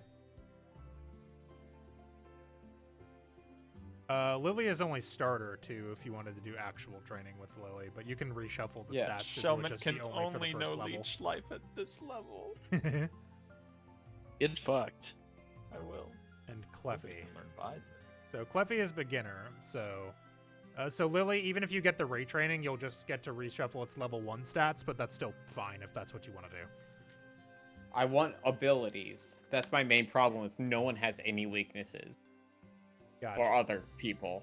Lily is only starter too if you wanted to do actual training with Lily, but you can reshuffle the Yeah, stats. It would Shellman just can be only for the only first know level. leech life at this level. Get fucked. I will. And Hopefully Cleffy. you can learn vibes. So Cleffy is beginner. So Lily, even if you get the retraining, you'll just get to reshuffle its level 1 stats, but that's still fine if that's what you want to do. I want abilities. That's my main problem. Is no one has any weaknesses Gotcha. or other people,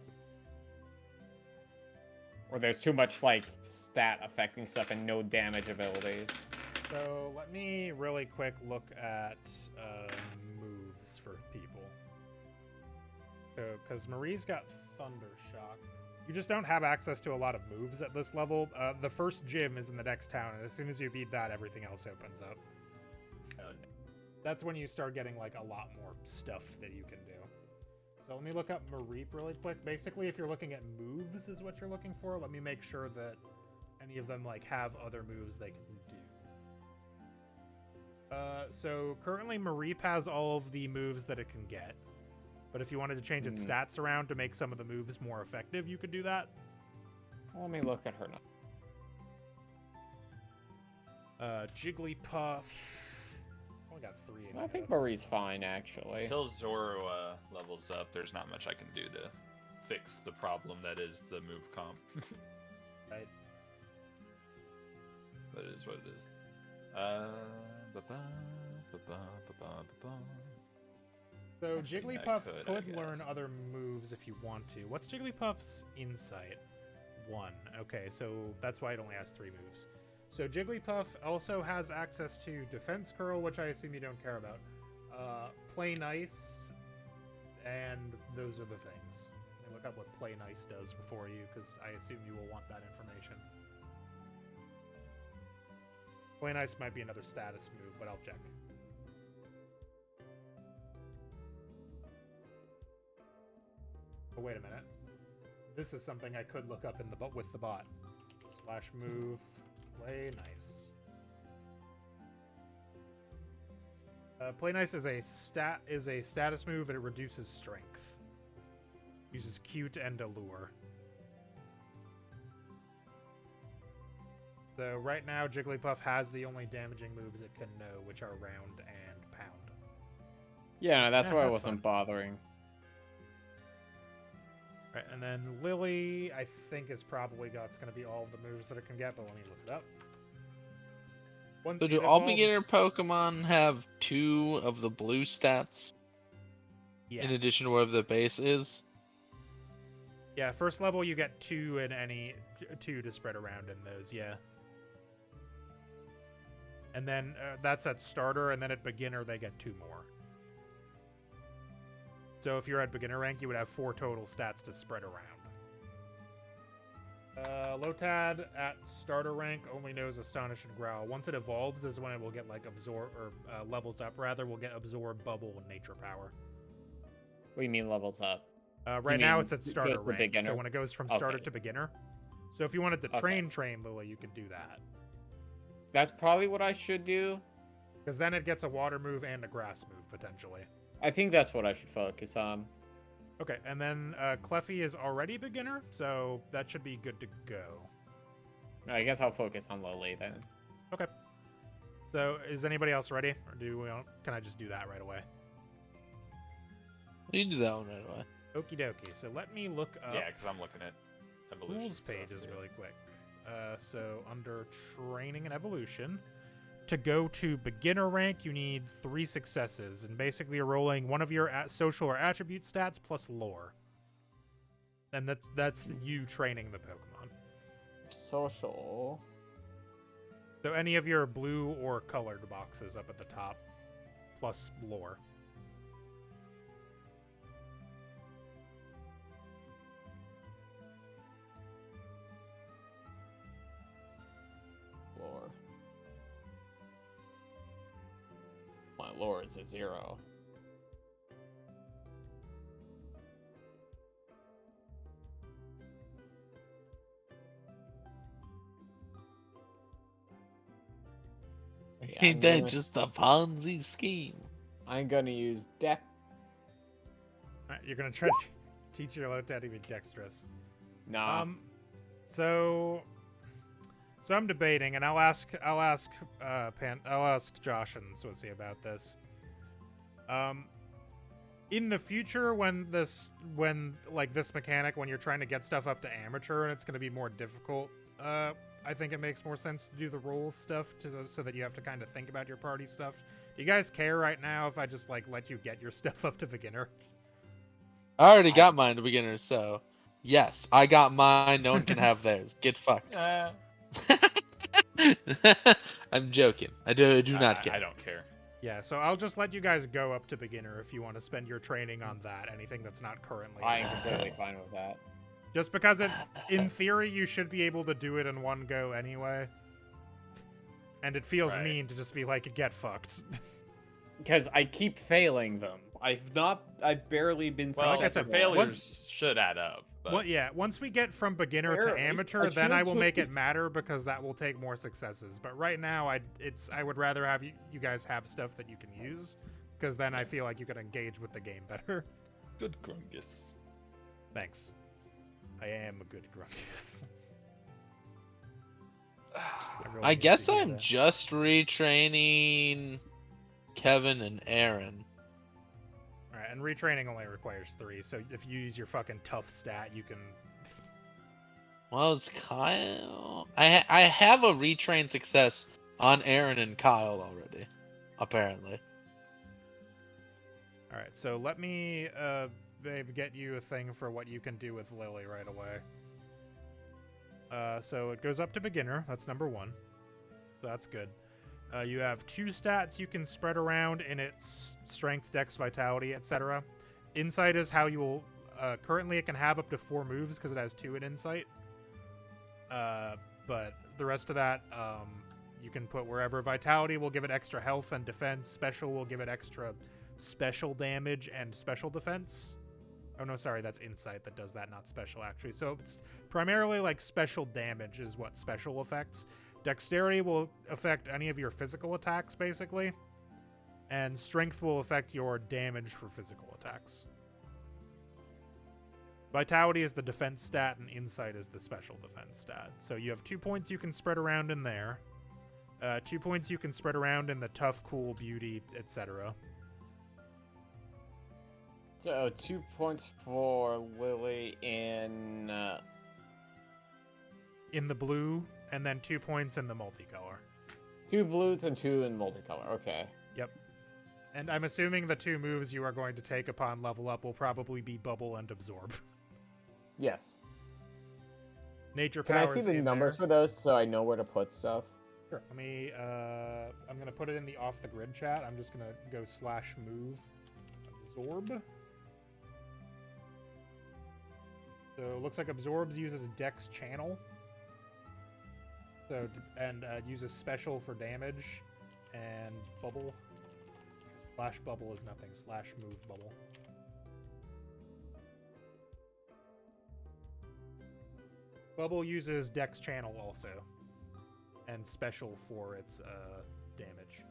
or there's too much like stat affecting stuff and no damage abilities. So let me really quick look at moves for people. So, because Marie's got Thunder Shock. You just don't have access to a lot of moves at this level. The first gym is in the next town, and as soon as you beat that, everything else opens up. That's when you start getting like a lot more stuff that you can do. So let me look up Mareep really quick. Basically, if you're looking at moves is what you're looking for, let me make sure that any of them like have other moves they can do. So currently Mareep has all of the moves that it can get. But if you wanted to change its stats around to make some of the moves more effective, you could do that. Let me look at her now. Jigglypuff. It's only got 3 in I it. think Marie's fine, actually. Until Zoro levels up, there's not much I can do to fix the problem that is the move comp. Right. But it is what it is. So Actually, I Jigglypuff could, could I learn guess. other moves if you want to. What's Jigglypuff's insight? 1. Okay, so that's why it only has 3 moves. So Jigglypuff also has access to Defense Curl, which I assume you don't care about. Play Nice, and those are the things. Let me look up what Play Nice does before you, because I assume you will want that information. Play Nice might be another status move, but I'll check. Oh, wait a minute. This is something I could look up in the with the bot. / move, Play Nice. Play Nice is a status move and it reduces strength. Uses Cute and Allure. So right now Jigglypuff has the only damaging moves it can know, which are Round and Pound. Yeah, no, that's Yeah, why I that's wasn't bothering. Right, and then Lily, I think is probably it's going to be all the moves that it can get, but let me look it up. Once So it do all evolves- beginner Pokemon have 2 of the blue stats Yes. in addition to whatever the base is? Yeah, first level you get 2 in any 2 to spread around in those, yeah. And then that's at starter, and then at beginner they get 2 more. So if you're at beginner rank, you would have 4 total stats to spread around. Lotad at starter rank only knows Astonish and Growl. Once it evolves is when it will get like Absorb, or levels up rather, will get Absorb, Bubble, and Nature Power. What do you mean levels up? Right now mean it's at it starter goes to rank, beginner? so when it goes from starter Okay. to beginner. So if you wanted to Okay. train Lily, you could do that. That's probably what I should do. Because then it gets a water move and a grass move, potentially. I think that's what I should focus on. Okay, and then Cleffy is already beginner, so that should be good to go. I guess I'll focus on Lily then. Okay. So is anybody else ready? Or can I just do that right away? You can do that one right away. Okie dokie. So let me look up Yeah, because I'm looking at evolution. tools pages really quick. So under training and evolution, to go to beginner rank, you need 3 successes, and basically you're rolling one of your social or attribute stats plus lore. And that's you training the Pokemon. Social. So any of your blue or colored boxes up at the top, plus lore. Lore. My lore is a 0. Yeah, Ain't that just a Ponzi scheme? I'm gonna use deck. All right, you're gonna try. Teach your Lotad to be dexterous. Nah. So I'm debating, and I'll ask Josh and Swissy about this. In the future, when this mechanic, when you're trying to get stuff up to amateur and it's going to be more difficult, I think it makes more sense to do the rules stuff so that you have to kind of think about your party stuff. Do you guys care right now if I just let you get your stuff up to beginner? I already got mine to beginner, so yes, I got mine. No one can have theirs. Get fucked. I'm joking. I do not care. I don't care. Yeah, so I'll just let you guys go up to beginner if you want to spend your training on that. Anything that's not currently. I am completely fine with that. Just because in theory, you should be able to do it in one go anyway. And it feels mean to just be like, get fucked. Because I keep failing them. I've barely been Well, like I said, failures should add up. But... Well, yeah, once we get from beginner to Barely. amateur, then I will make it matter because that will take more successes. But right now, I would rather have you guys have stuff that you can use, because then I feel like you can engage with the game better. Good Grungus. Thanks. I am a good Grungus. I guess I'm just retraining Kevin and Aaron. Alright, and retraining only requires 3, so if you use your fucking tough stat, you can... Well, it's Kyle. I have a retrain success on Aaron and Kyle already, apparently. Alright, so let me babe, get you a thing for what you can do with Lily right away. So it goes up to beginner, that's number 1. So that's good. You have 2 stats you can spread around in its strength, dex, vitality, etc. Insight is how you will... currently it can have up to 4 moves because it has 2 in insight. But the rest of that, you can put wherever. Vitality will give it extra health and defense. Special will give it extra special damage and special defense. Oh no, sorry, that's insight that does that, not special actually. So it's primarily like special damage is what special affects. Dexterity will affect any of your physical attacks, basically. And strength will affect your damage for physical attacks. Vitality is the defense stat, and insight is the special defense stat. So you have 2 points you can spread around in there. 2 points you can spread around in the tough, cool, beauty, etc. So 2 points for Lily in the blue, and then 2 points in the multicolor. 2 blues and 2 in multicolor. Okay. Yep. And I'm assuming the 2 moves you are going to take upon level up will probably be bubble and absorb. Yes. Nature Can I powers see the in numbers there. for those so I know where to put stuff? Sure. Let me. I'm gonna put it in the off the grid chat. I'm just gonna go /move absorb. So it looks like absorbs uses Dex channel. So and uses special for damage, and bubble. /bubble is nothing. /move bubble. Bubble uses Dex channel also, and special for its damage.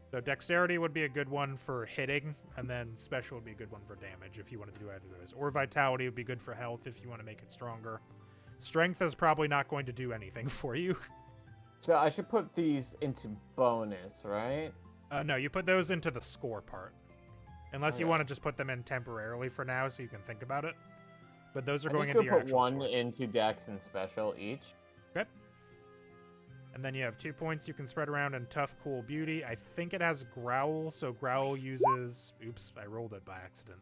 So dexterity would be a good one for hitting, and then special would be a good one for damage if you wanted to do either of those. Or vitality would be good for health if you want to make it stronger. Strength is probably not going to do anything for you. So I should put these into bonus, right? No, you put those into the score part. Unless you Okay. want to just put them in temporarily for now so you can think about it. But those are I'm going just into gonna your put actual 1 scores. into Dex and special each. Okay. And then you have 2 points you can spread around in tough, cool, beauty. I think it has growl, so growl uses... Oops, I rolled it by accident.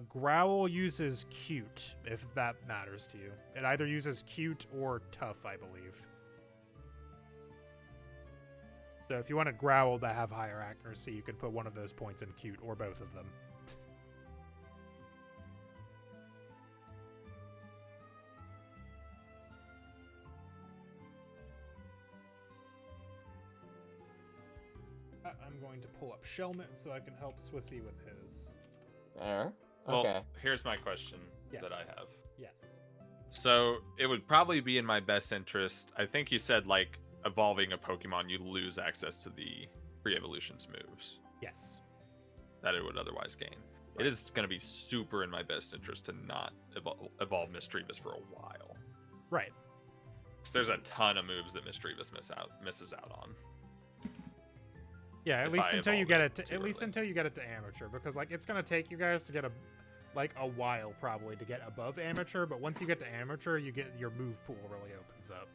Growl uses cute, if that matters to you. It either uses cute or tough, I believe. So if you wanted growl to have higher accuracy, you could put one of those points in cute, or both of them. I'm going to pull up Shelmet so I can help Swissy with his. There. Well, Okay. here's my question Yes. that I have. Yes. So it would probably be in my best interest. I think you said like evolving a Pokemon, you lose access to the pre-evolutions moves. Yes. that it would otherwise gain. It is going to be super in my best interest to not evolve Misdreavus for a while. Right. There's a ton of moves that Misdreavus misses out on. Yeah, at if least I until you evolve get it it. too At least early. until you get it to amateur, because like it's gonna take you guys to get a while probably to get above amateur. But once you get to amateur, you get your move pool really opens up.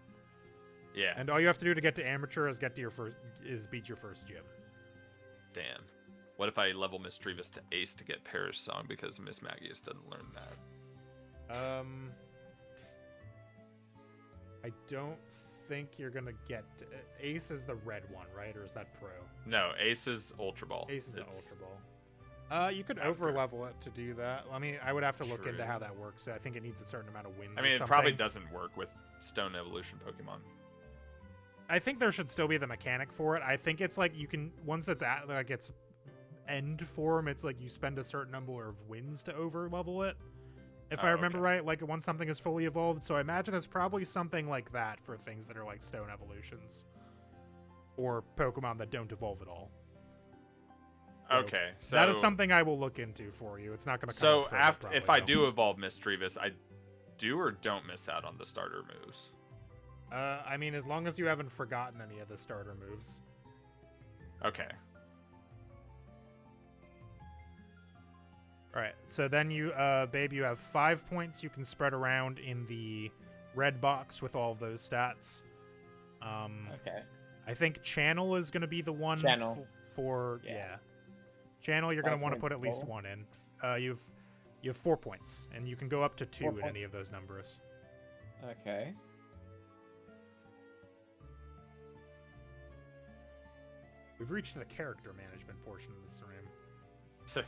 Yeah. And all you have to do to get to amateur is beat your first gym. Damn. What if I level Misdreavus to Ace to get Perish Song because Miss Magius doesn't learn that? I don't think you're gonna get Ace is the red one, right? Or is that pro? No, Ace is Ultra Ball. Ace is the It's- Ultra Ball. You could after. over level it to do that. I would have to look into True. how that works. I think it needs a certain amount of wins. I mean, or it something. probably doesn't work with Stone Evolution Pokemon. I think there should still be the mechanic for it. I think it's like you can once it's at like its end form, it's like you spend a certain number of wins to over level it. If I remember okay. right, like once something is fully evolved. So I imagine it's probably something like that for things that are like stone evolutions. Or Pokemon that don't evolve at all. So Okay, so that is something I will look into for you. It's not going to come So up further, after, probably, if I though. do evolve Misdreavus, I do or don't miss out on the starter moves. I mean, as long as you haven't forgotten any of the starter moves. Okay. All right, so then you, babe, you have 5 points you can spread around in the red box with all of those stats. Okay. I think channel is going to be the one Channel. for Yeah. yeah. Channel, you're going 5 to want to points put at least total. one in. You have 4 points, and you can go up to 2 4 in any points. of those numbers. Okay. We've reached the character management portion of the stream.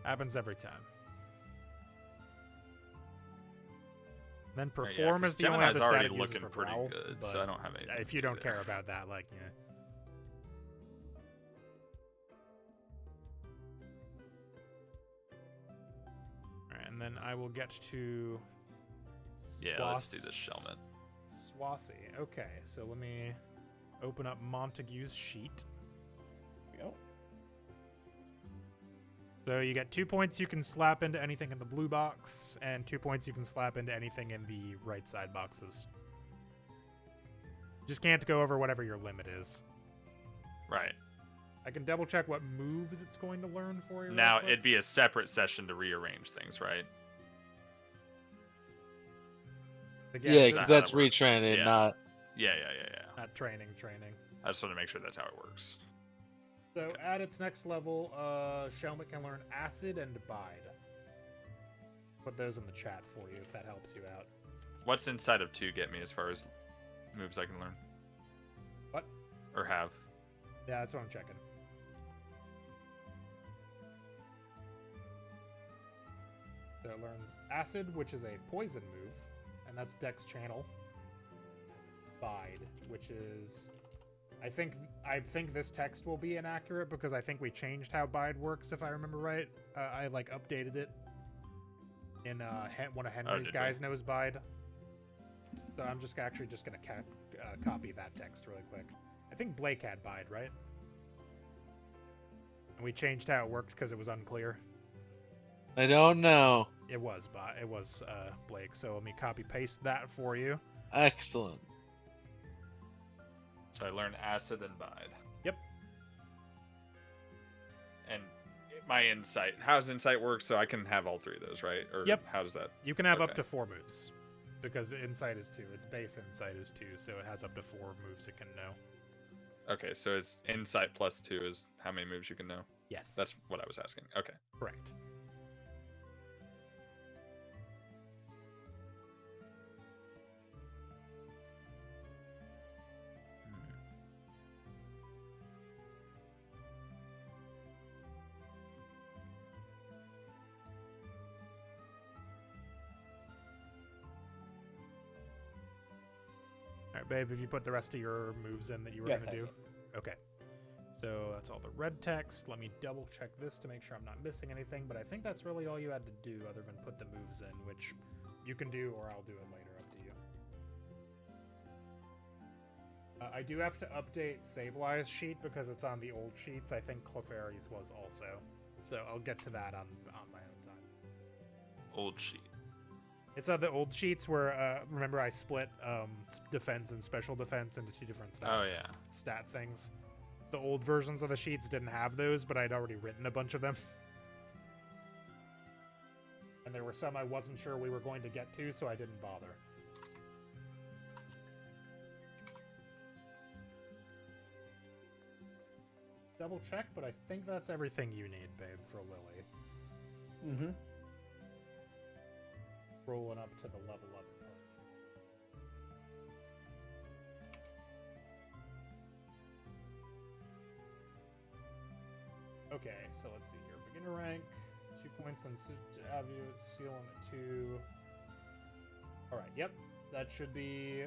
Happens every time. Then Oh, yeah, perform 'cause is the only Gemini's other already stat it uses looking for pretty growl, good, but so I don't have anything. if you to do don't care there. about that, like, yeah. Alright, and then I will get to Yeah, let's do this, Shelmet. Swassy. Okay, so let me open up Montague's sheet. Go. So you get 2 points you can slap into anything in the blue box, and 2 points you can slap into anything in the right side boxes. Just can't go over whatever your limit is. Right. I can double check what moves it's going to learn for you. real Now, quick. it'd be a separate session to rearrange things, right? Again, Yeah, just because how that's that works. retraining, Yeah. not. Yeah. not training. I just want to make sure that's how it works. So at its next level, Shelmet can learn Acid and Bide. Put those in the chat for you if that helps you out. What's inside of 2 get me as far as moves I can learn? What? Or have? Yeah, that's what I'm checking. So it learns Acid, which is a poison move, and that's Dex Channel. Bide, which is, I think this text will be inaccurate because I think we changed how Bide works, if I remember right. I like updated it in one of Henry's did we? guys knows Bide. So I'm just gonna copy that text really quick. I think Blake had Bide, right? And we changed how it worked because it was unclear. I don't know. It was Blake. So let me copy paste that for you. Excellent. So I learn Acid and Bide. Yep. And my Insight. How does Insight work? So I can have all 3 of those, right? Or Yep. how does that? You can have up Okay. to 4 moves because Insight is 2. Its base Insight is 2, so it has up to 4 moves it can know. Okay, so it's Insight plus 2 is how many moves you can know. Yes, That's what I was asking. Okay. correct. All right, babe, have you put the rest of your moves in that you were Yes, going to I do? Okay. So that's all the red text. Let me double check this to make sure I'm not missing anything, but I think that's really all you had to do other than put the moves in, which you can do or I'll do it later, up to you. I do have to update Sablei's sheet because it's on the old sheets. I think Clefairy's was also. So I'll get to that on my own time. Old sheet. It's on the old sheets where, remember I split defense and special defense into 2 different stat things. The old versions of the sheets didn't have those, but I'd already written a bunch of them. And there were some I wasn't sure we were going to get to, so I didn't bother. Double check, but I think that's everything you need, babe, for Lily. Mm-hmm. Rolling up to the level up part. Okay, so let's see here. Beginner rank, 2 points on seal on 2. All right, yep. That should be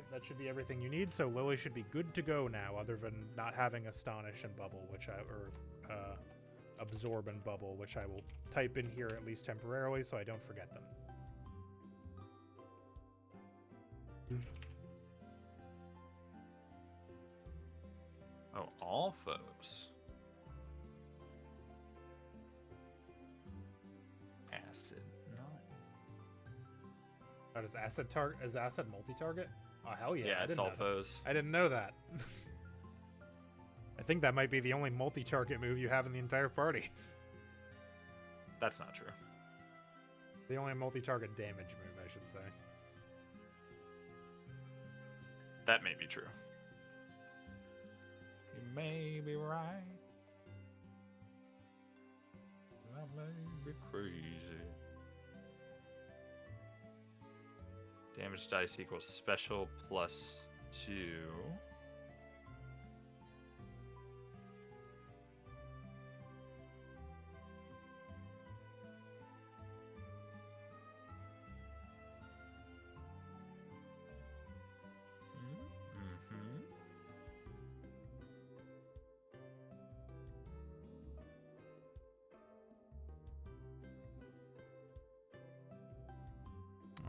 everything you need. So Lily should be good to go now, other than not having Astonish and Bubble, Absorb and Bubble, which I will type in here at least temporarily, so I don't forget them. Oh, all foes. Acid 9. Oh, is acid multi-target? Oh hell yeah! Yeah, it's all foes. I didn't know that. I think that might be the only multi-target move you have in the entire party. That's not true. The only multi-target damage move, I should say. That may be true. You may be right. I may be crazy. Damage dice equals special plus 2.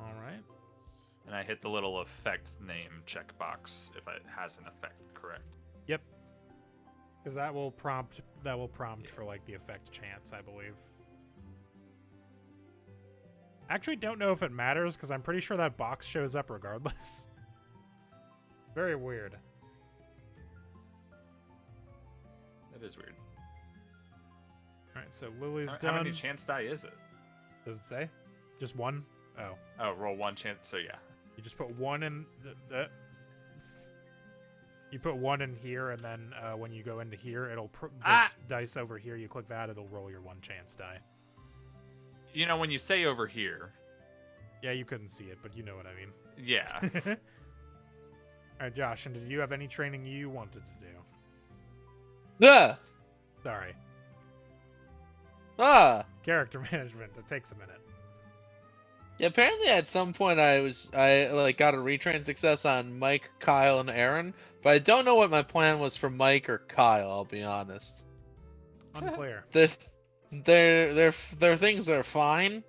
All right. And I hit the little effect name checkbox if it has an effect, correct? Yep. Because that will prompt for like the effect chance, I believe. Actually, don't know if it matters because I'm pretty sure that box shows up regardless. Very weird. That is weird. All right, so Lily's How done. many chance die is it? Does it say? Just one? Oh. Oh, roll 1 chance. So yeah. You just put 1 in the you put 1 in here, and then when you go into here, it'll this dice over here. You click that, it'll roll your 1 chance die. You know, when you say over here. Yeah, you couldn't see it, but you know what I mean. Yeah. All right, Josh, and did you have any training you wanted to do? Yeah. Sorry. Character management. It takes a minute. Yeah, apparently at some point I got a retrain success on Mike, Kyle, and Aaron, but I don't know what my plan was for Mike or Kyle, I'll be honest. Unclear. Their things are fine.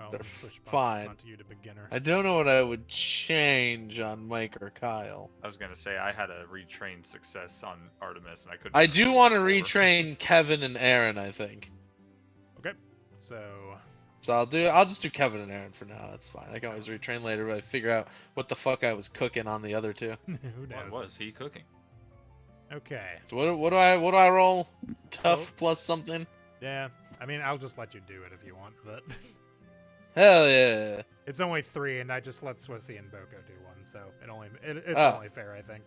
Oh, They're switch fine. onto you to beginner. I don't know what I would change on Mike or Kyle. I was gonna say I had a retrain success on Artemis, and I couldn't. I do want to before. retrain Kevin and Aaron, I think. Okay, so I'll just do Kevin and Aaron for now. That's fine. I can always retrain later, but I figure out what the fuck I was cooking on the other 2. who knows? What was he cooking? Okay. So what do I roll? Tough plus something? Yeah, I mean, I'll just let you do it if you want, but Hell yeah. it's only 3, and I just let Swissy and Boko do 1, so it's only fair, I think.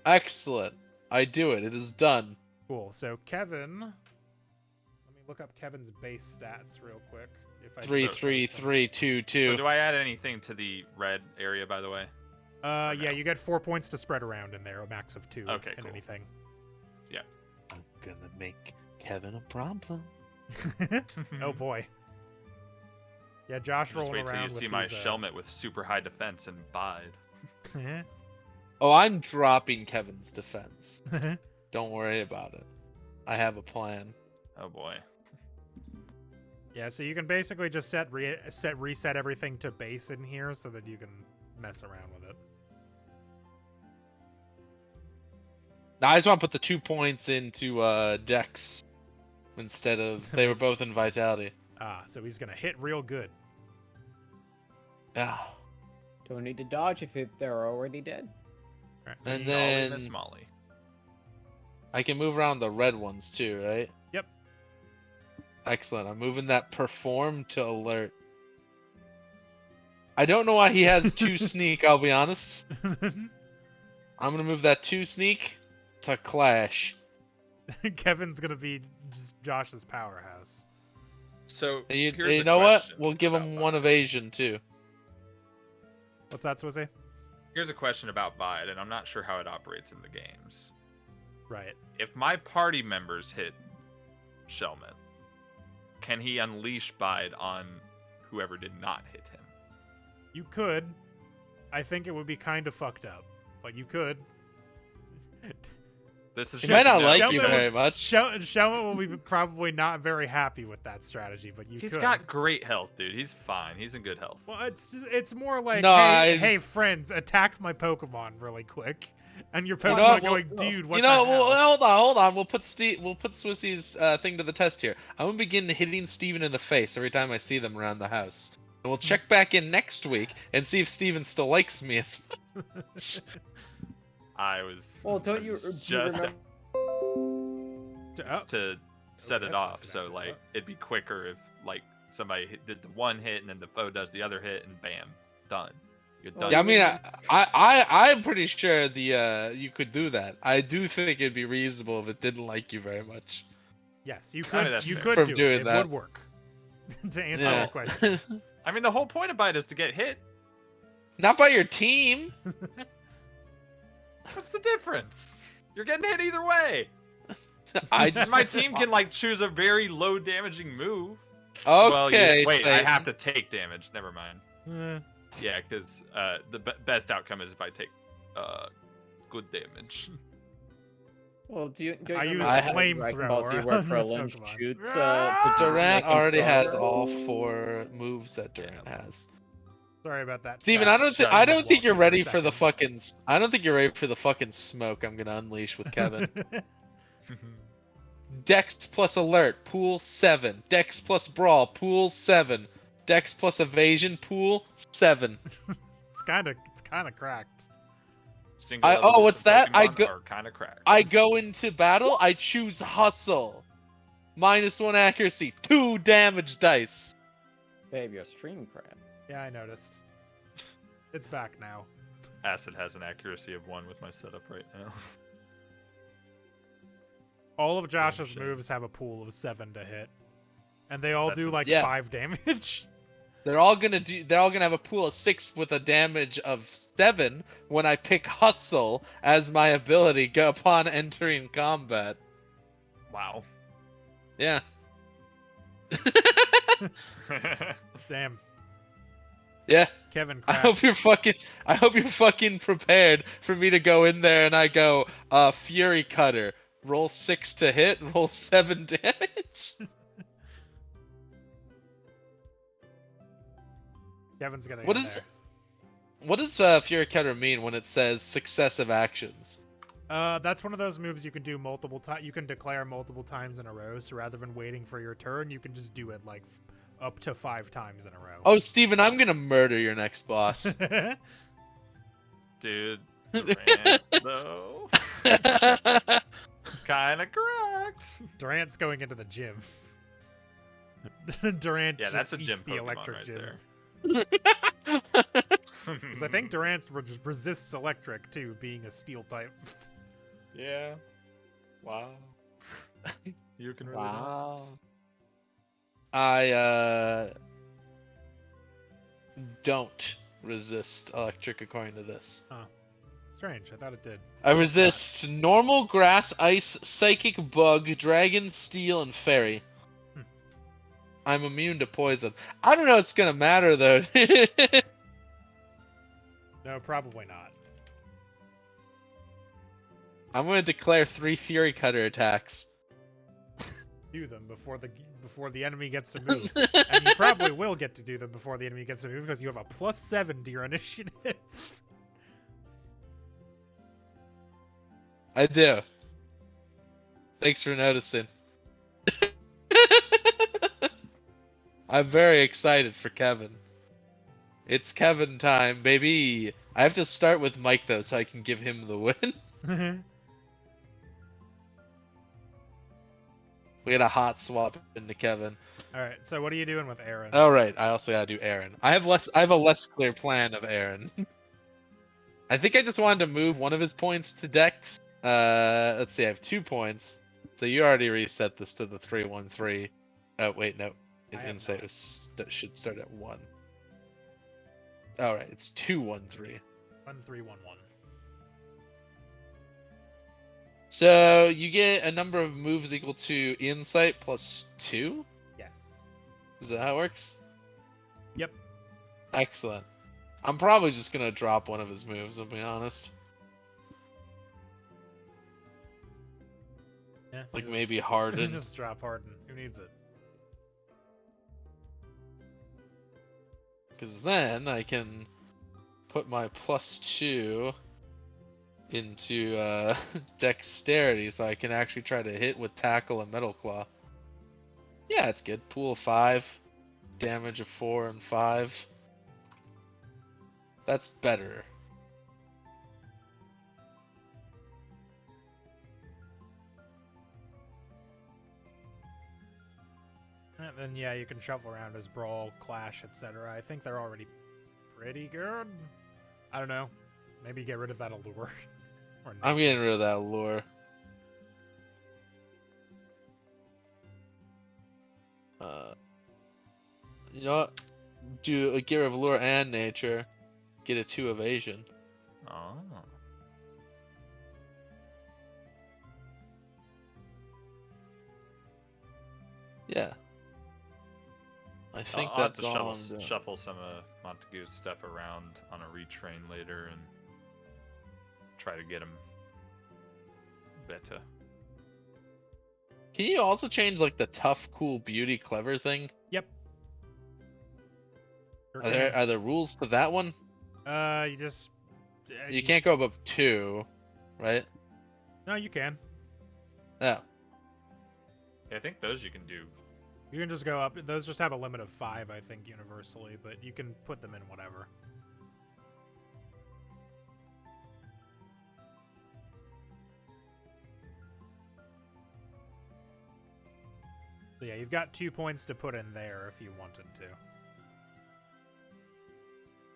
Excellent. I do it. It is done. Cool. So Kevin, let me look up Kevin's base stats real quick. If I 3 3 3 2 2. So do I add anything to the red area, by the way? Yeah, you get 4 points to spread around in there, a max of 2 Okay, in cool. anything. Yeah. I'm gonna make Kevin a problem. Oh boy. Yeah, Josh Just rolling wait till around you with see my these, Shelmet with super high defense and bide. Oh, I'm dropping Kevin's defense. Don't worry about it. I have a plan. Oh boy. Yeah, so you can basically just reset everything to base in here so that you can mess around with it. Now I just want to put the 2 points into Dex instead of they were both in Vitality. Ah, so he's gonna hit real good. Yeah. Don't need to dodge if they're already dead. All right. And Molly, Miss then Molly. I can move around the red ones too, right? Yep. Excellent. I'm moving that perform to alert. I don't know why he has 2 sneak, I'll be honest. I'm gonna move that 2 sneak to clash. Kevin's gonna be just Josh's powerhouse. So And you here's a know what? question We'll give about him Bide. 1 evasion too. What's that, Swizzy? Here's a question about Bide, and I'm not sure how it operates in the games. Right. If my party members hit Shelmet, can he unleash Bide on whoever did not hit him? You could. I think it would be kind of fucked up, but you could. This is He might not no. like you Shelmet very was- much. Shelmet will be probably not very happy with that strategy, but you He's could. got great health, dude. He's fine. He's in good health. Well, it's more like, No, hey, friends, attack my Pokemon really quick, and your You know Pokemon what? going, dude, what You know, the hell? hold on. We'll put Swissy's thing to the test here. I'm gonna begin hitting Steven in the face every time I see them around the house. And we'll check back in next week and see if Steven still likes me as much. I was. Well, don't I you, was do you just remember? Oh, to set it that's off, just so gonna like happen. it'd be quicker if like somebody did the 1 hit and then the foe does the other hit and bam, done. You're done. Yeah, I mean, I'm pretty sure you could do that. I do think it'd be reasonable if it didn't like you very much. Yes, you I could. mean, that's You fair. could From do doing it. that. It would work. To answer Yeah. that question. I mean, the whole point of Bite is to get hit. Not by your team. What's the difference? You're getting hit either way. I just My team can like choose a very low damaging move. Okay. Well, yeah, wait, I Satan. have to take damage. Never mind. Eh, Yeah, because the best outcome is if I take good damage. Well, don't you I use remember I how flamethrower Dragon Ball Z work for on Lynch Pokemon. shoots? Durant make him already has stronger? all 4 moves that Durant has. Sorry about that. Steven, chat. Shut I up. don't think you're Walking for a ready for the second. fucking. I don't think you're ready for the fucking smoke I'm gonna unleash with Kevin. Dex plus alert, pool 7. Dex plus brawl, pool 7. Dex plus evasion, pool 7. it's kind of cracked. What's that? I go- Are kind of cracked. I go into battle, I choose hustle. -1 accuracy, 2 damage dice. Babe, your stream crap. Yeah, I noticed. It's back now. Acid has an accuracy of 1 with my setup right now. All of Josh's shit. moves have a pool of 7 to hit, and they all That's do like insane. Yeah. 5 damage. They're all gonna have a pool of 6 with a damage of 7 when I pick hustle as my ability upon entering combat. Wow. Yeah. Damn, Yeah. Kevin. I hope you're fucking prepared for me to go in there and I go, Fury Cutter. Roll 6 to hit, roll 7 damage. Kevin's gonna. What get is- there. What does Fury Cutter mean when it says successive actions? That's one of those moves you can do multiple times. You can declare multiple times in a row. So rather than waiting for your turn, you can just do it like up to 5 times in a row. Oh, Steven, I'm gonna murder your next boss. Dude, Durant, though. Kind of correct. Durant's going into the gym. Durant Yeah, just that's a gym eats the Pokemon electric right gym. there. Because I think Durant resists electric too, being a steel type. Yeah. Wow. You can really Wow. I don't resist electric according to this. Strange. I thought it did. I resist normal, grass, ice, psychic, bug, dragon, steel, and fairy. Hmm. I'm immune to poison. I don't know if it's gonna matter though. No, probably not. I'm gonna declare 3 Fury Cutter attacks. Do them before the enemy gets to move, and you probably will get to do them before the enemy gets to move because you have a +7 to your initiative. I do. Thanks for noticing. I'm very excited for Kevin. It's Kevin time, baby. I have to start with Mike though, so I can give him the win. We got a hot swap into Kevin. All right. So what are you doing with Aaron? All right. I also gotta do Aaron. I have a less clear plan of Aaron. I think I just wanted to move one of his points to deck. Let's see. I have 2 points. So you already reset this to the 3-1-3. Oh wait, no. His insight should start at 1. All right. It's 2-1-3. 1-3-1-1. So you get a number of moves equal to insight plus 2? Yes. Is that how it works? Yep. Excellent. I'm probably just gonna drop one of his moves, I'll be honest. Yeah. Like maybe Harden. Just drop Harden. Who needs it? Because then I can put my +2 into dexterity, so I can actually try to hit with tackle and metal claw. Yeah, it's good. Pool of 5, damage of 4 and 5. That's better. And then yeah, you can shuffle around his brawl, clash, etc. I think they're already pretty good. I don't know. Maybe get rid of that allure. Or I'm getting rid of that lure. You know what? Do a get rid of lure and nature. Get a 2 evasion. Oh. Yeah. I think I'll have that's to all I'm doing. shuffle some of Montague's stuff around on a retrain later and try to get him better. Can you also change like the tough, cool, beauty, clever thing? Yep. Are there rules to that one? You just. You can't go above 2, right? No, you can. No. Yeah, I think those you can do. You can just go up. Those just have a limit of 5, I think, universally, but you can put them in whatever. So yeah, you've got 2 points to put in there if you wanted to.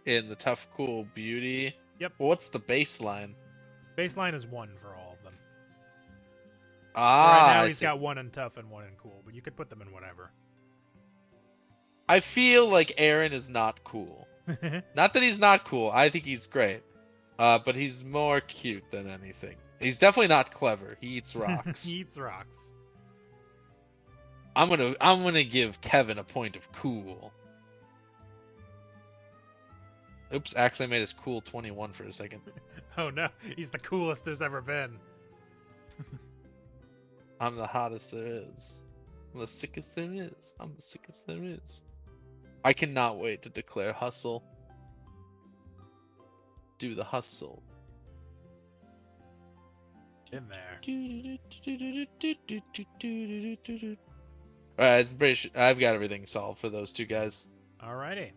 In the tough, cool, beauty. Yep. Well, what's the baseline? Baseline is 1 for all of them. Ah, Right now I he's see. got 1 in tough and 1 in cool, but you could put them in whatever. I feel like Aaron is not cool. Not that he's not cool. I think he's great. But he's more cute than anything. He's definitely not clever. He eats rocks. He eats rocks. I'm gonna give Kevin a point of cool. Oops, actually I made his cool 21 for a second. Oh no, he's the coolest there's ever been. I'm the hottest there is. I'm the sickest there is. I'm the sickest there is. I cannot wait to declare hustle. Do the hustle. In there. Alright, I've got everything solved for those 2 guys. Alrighty.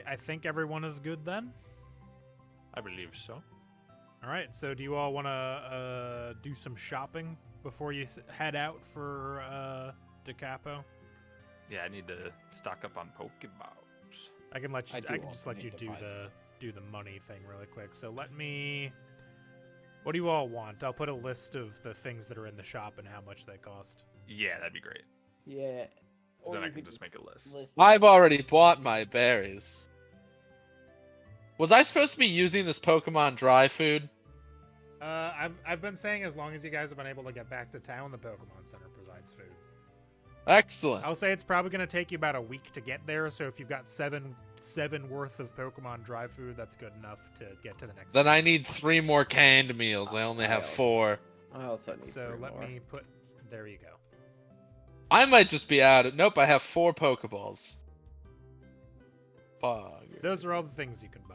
I think everyone is good then. I believe so. Alright, so do you all want to do some shopping before you head out for Da Capo? Yeah, I need to stock up on Pokeballs. I can let you. I I do can just also let you need to buy do the money thing really quick. So let me. What do you all want? I'll put a list of the things that are in the shop and how much they cost. Yeah, that'd be great. Yeah. 'Cause then I can just make a list. I've already bought my berries. Was I supposed to be using this Pokemon dry food? I've been saying as long as you guys have been able to get back to town, the Pokemon Center provides food. Excellent. I'll say it's probably going to take you about a week to get there. So if you've got seven worth of Pokemon dry food, that's good enough to get to the next. Then I need 3 more canned meals. I only have 4. I also need So 3 let more. me put. There you go. I might just be out of. Nope, I have 4 Pokeballs. Fuck. Those are all the things you can buy.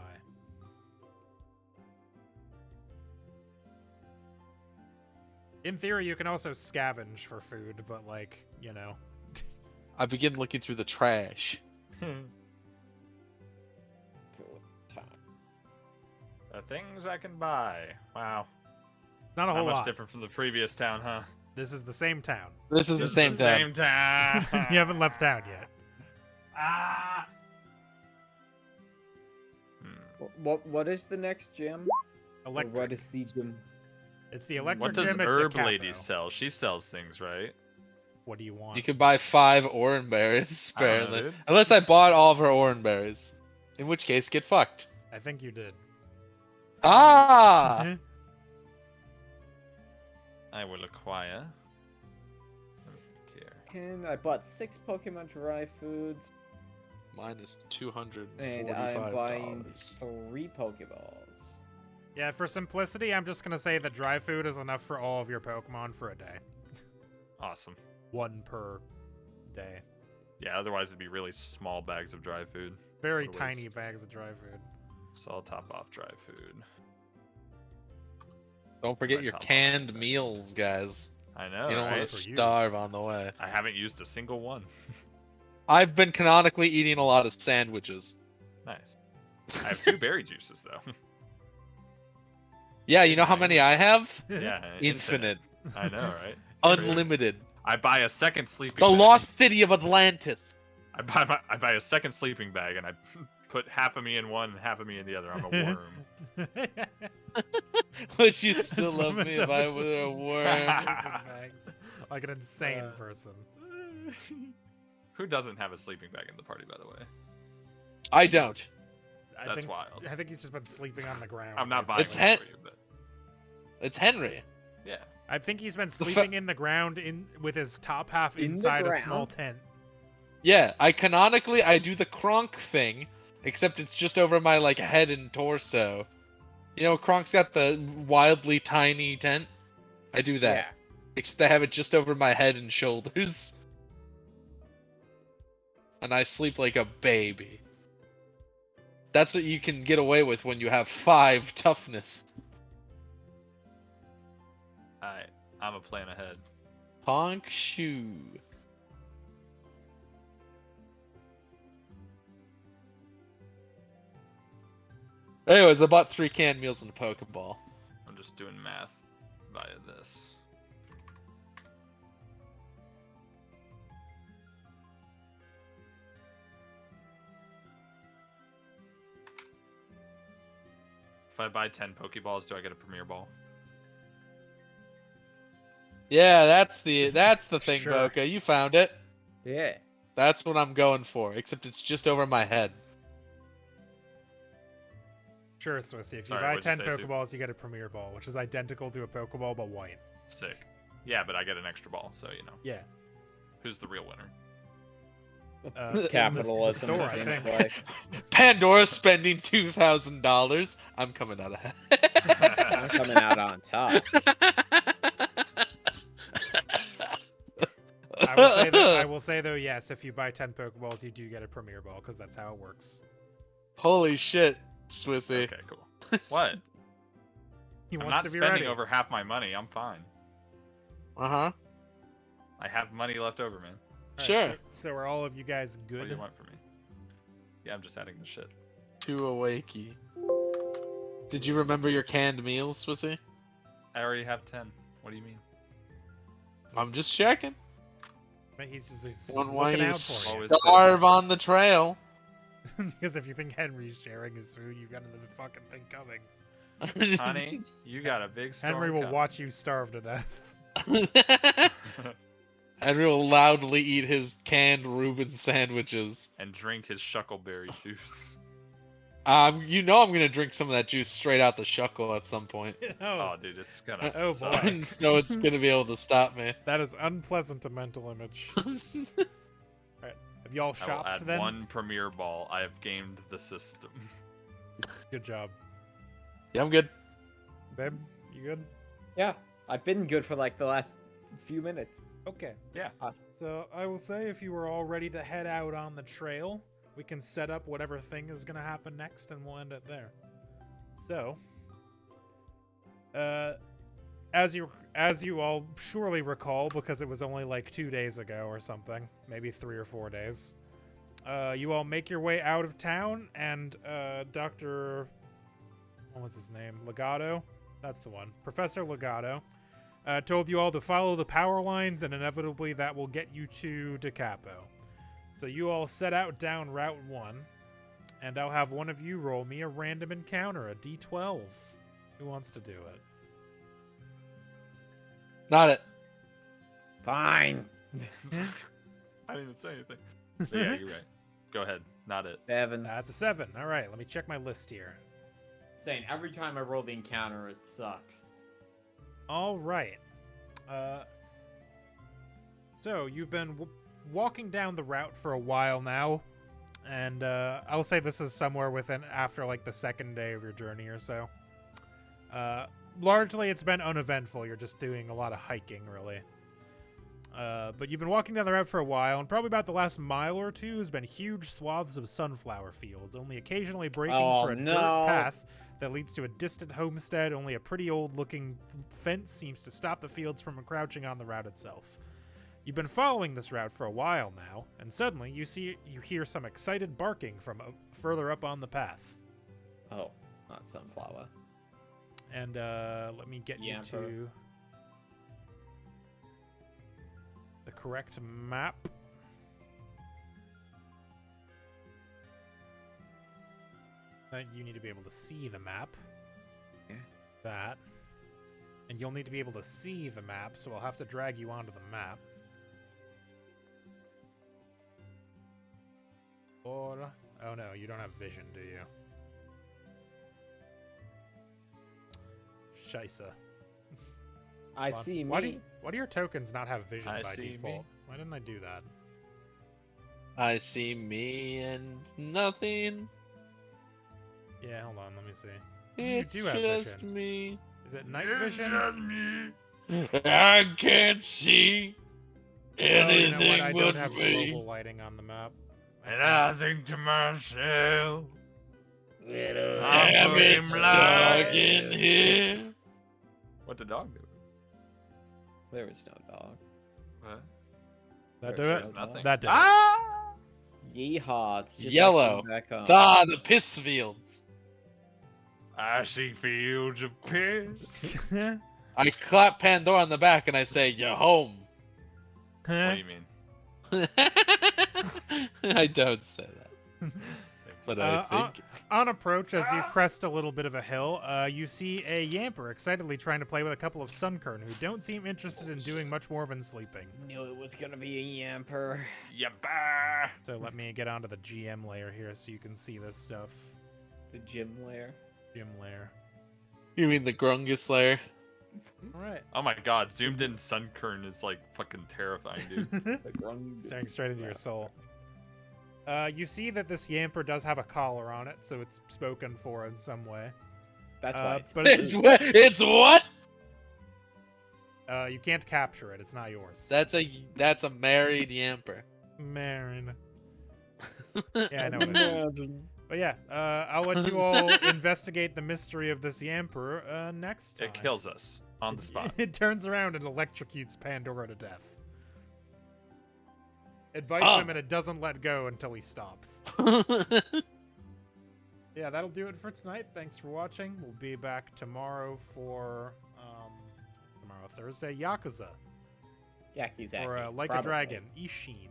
In theory, you can also scavenge for food, but like, you know. I begin looking through the trash. The things I can buy. Wow. Not a Not whole much lot. different from the previous town, huh? This is the same town. This is the Just same the town. same town. You haven't left town yet. Ah. What is the next gym? Or Electric. what is the gym? It's the electric What does gym at Herb DeCapo. Lady sell? She sells things, right? What do you want? You could buy 5 orange berries, I don't know, apparently. dude. Unless I bought all of her orange berries. In which case, get fucked. I think you did. Ah! I will acquire. Here. I bought 6 Pokemon dry foods, Minus $245. and I'm buying 3 Pokeballs. Yeah, for simplicity, I'm just gonna say that dry food is enough for all of your Pokemon for a day. Awesome. 1 per day. Yeah, otherwise it'd be really small bags of dry food. Very What a tiny waste. bags of dry food. So I'll top off dry food. Don't forget My your top canned off. meals, guys. I know, You don't right? want to For you. starve on the way. I haven't used a single one. I've been canonically eating a lot of sandwiches. Nice. I have 2 berry juices though. Yeah, you know how many I have? Yeah, Infinite. I know, right? Unlimited. I buy a second sleeping The bag. lost city of Atlantis. I buy a second sleeping bag and I put half of me in one and half of me in the other. I'm a worm. Would you still This love me woman's if I up were a to worm? sleeping bags. Like an insane person. Who doesn't have a sleeping bag in the party, by the way? I don't. That's wild. I think he's just been sleeping on the ground. I'm not basically. It's buying one hen- for you, but It's Henry. yeah. I think he's been fa- sleeping in the ground with his top half In the inside a small ground? tent. Yeah, I do the Kronk thing, except it's just over my like head and torso. You know, Kronk's got the wildly tiny tent. I do that. Yeah. Except I have it just over my head and shoulders. And I sleep like a baby. That's what you can get away with when you have 5 toughness. Alright, I'm a plan ahead. Honk shoe. Anyways, I bought 3 canned meals and a Pokeball. I'm just doing math via this. If I buy 10 Pokeballs, do I get a Premier Ball? Yeah, that's the thing, Sure. Boca. You found it. Yeah. That's what I'm going for, except it's just over my head. Sure, Swissy. If you Sorry, buy what'd you 10 say, Sue? Pokeballs, you get a Premier Ball, which is identical to a Pokeball but white. Sick. Yeah, but I get an extra ball, so you know. Yeah. Who's the real winner? In the Capitalism store, is I in think. play. Pandora spending $2,000. I'm coming out ahead. I'm coming out on top. I will say though, yes, if you buy 10 Pokeballs, you do get a Premier Ball, because that's how it works. Holy shit, Swissy. Okay, cool. What? He I'm wants not to be spending ready. over half my money. I'm fine. Uh-huh. I have money left over, man. All Sure. right, so are all of you guys What do good? you want from me? Yeah, I'm just adding the shit. To Awakey. Did you remember your canned meals, Swissy? I already have 10. What do you mean? I'm just checking. He's just Don't want looking you out for you. Always starve on the trail. Because if you think Henry's sharing his food, you've got another fucking thing coming. Honey, you got a big storm Henry will coming. watch you starve to death. Henry will loudly eat his canned Reuben sandwiches. and drink his shuckleberry juice. You know I'm gonna drink some of that juice straight out the shuckle at some point. Oh, dude, it's gonna Oh, suck. boy. No, it's gonna be able to stop me. That is unpleasant a mental image. Alright, have y'all I will shopped add then? 1 Premier Ball. I have gamed the system. Good job. Yeah, I'm good. Babe, you good? Yeah. I've been good for like the last few minutes. Okay. Yeah. So I will say if you were all ready to head out on the trail, we can set up whatever thing is going to happen next and we'll end it there. So, as you as you all surely recall, because it was only like 2 days ago or something, maybe 3 or 4 days, you all make your way out of town, and Dr. What was his name? Legato? That's the one. Professor Legato told you all to follow the power lines, and inevitably that will get you to Da Capo. So you all set out down Route 1, and I'll have one of you roll me a random encounter, a D12. Who wants to do it? Not it. Fine. I didn't even say anything. But yeah, you're right. Go ahead. Not it. 7. That's a 7. All right, let me check my list here. Saying every time I roll the encounter, it sucks. All right. So you've been walking down the route for a while now, and I'll say this is somewhere after like the second day of your journey or so. Largely, it's been uneventful. You're just doing a lot of hiking, really. But you've been walking down the route for a while, and probably about the last mile or two has been huge swaths of sunflower fields, only occasionally breaking for a dirt path that leads to a distant homestead. Only a pretty old-looking fence seems to stop the fields from encroaching on the route itself. You've been following this route for a while now, and suddenly you hear some excited barking from further up on the path. Oh, not sunflower. And let me get you to the correct map. You need to be able to see the map. Yeah. That. And you'll need to be able to see the map, so I'll have to drag you onto the map. Or... Oh no, you don't have vision, do you? Scheisse. I Hold on. see me. Why do your tokens not have vision I by see default? me. Why didn't I do that? I see me and nothing. Yeah, hold on, let me see. It's do have just vision. me. Is it night vision? me. I can't see Oh, you know anything what? I don't but have me. global lighting on the map. And I think to myself, Damn, I'm it's fucking dark blind. in here. What the dog do? There is no dog. What? That There do is it? There's nothing. That did it. Ah! Yeehaw! It's just Yellow. Like back home. Ah, the piss fields. I see fields of piss. I clap Pandora on the back and I say, "You're home." What do you mean? I don't say that, but I think. On approach, as you crest a little bit of a hill, you see a Yamper excitedly trying to play with a couple of Sunkern who don't seem interested in doing much more than sleeping. Knew it was gonna be a yamper. Yabba! So let me get onto the GM layer here so you can see this stuff. The gym layer. GM layer. You mean the Grungus layer? All right. Oh my god, zoomed in Sunkern is like fucking terrifying, dude. The grung. Staring straight into your soul. You see that this Yamper does have a collar on it, so it's spoken for in some way. That's why it's. But It's what? It's what? you can't capture it. It's not yours. That's a married Yamper. Marin. Yeah, I know what I mean. But yeah, I'll let you all investigate the mystery of this Yamper next time. It kills us on the spot. It turns around and electrocutes Pandora to death. It bites Oh. him and it doesn't let go until he stops. Yeah, that'll do it for tonight. Thanks for watching. We'll be back tomorrow for what's tomorrow? Thursday? Yakuza. Yaki's Or Like a Dragon, Ishin.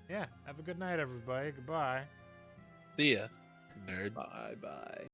Yeah, have a good night, everybody. Goodbye. See ya, nerd. Bye bye.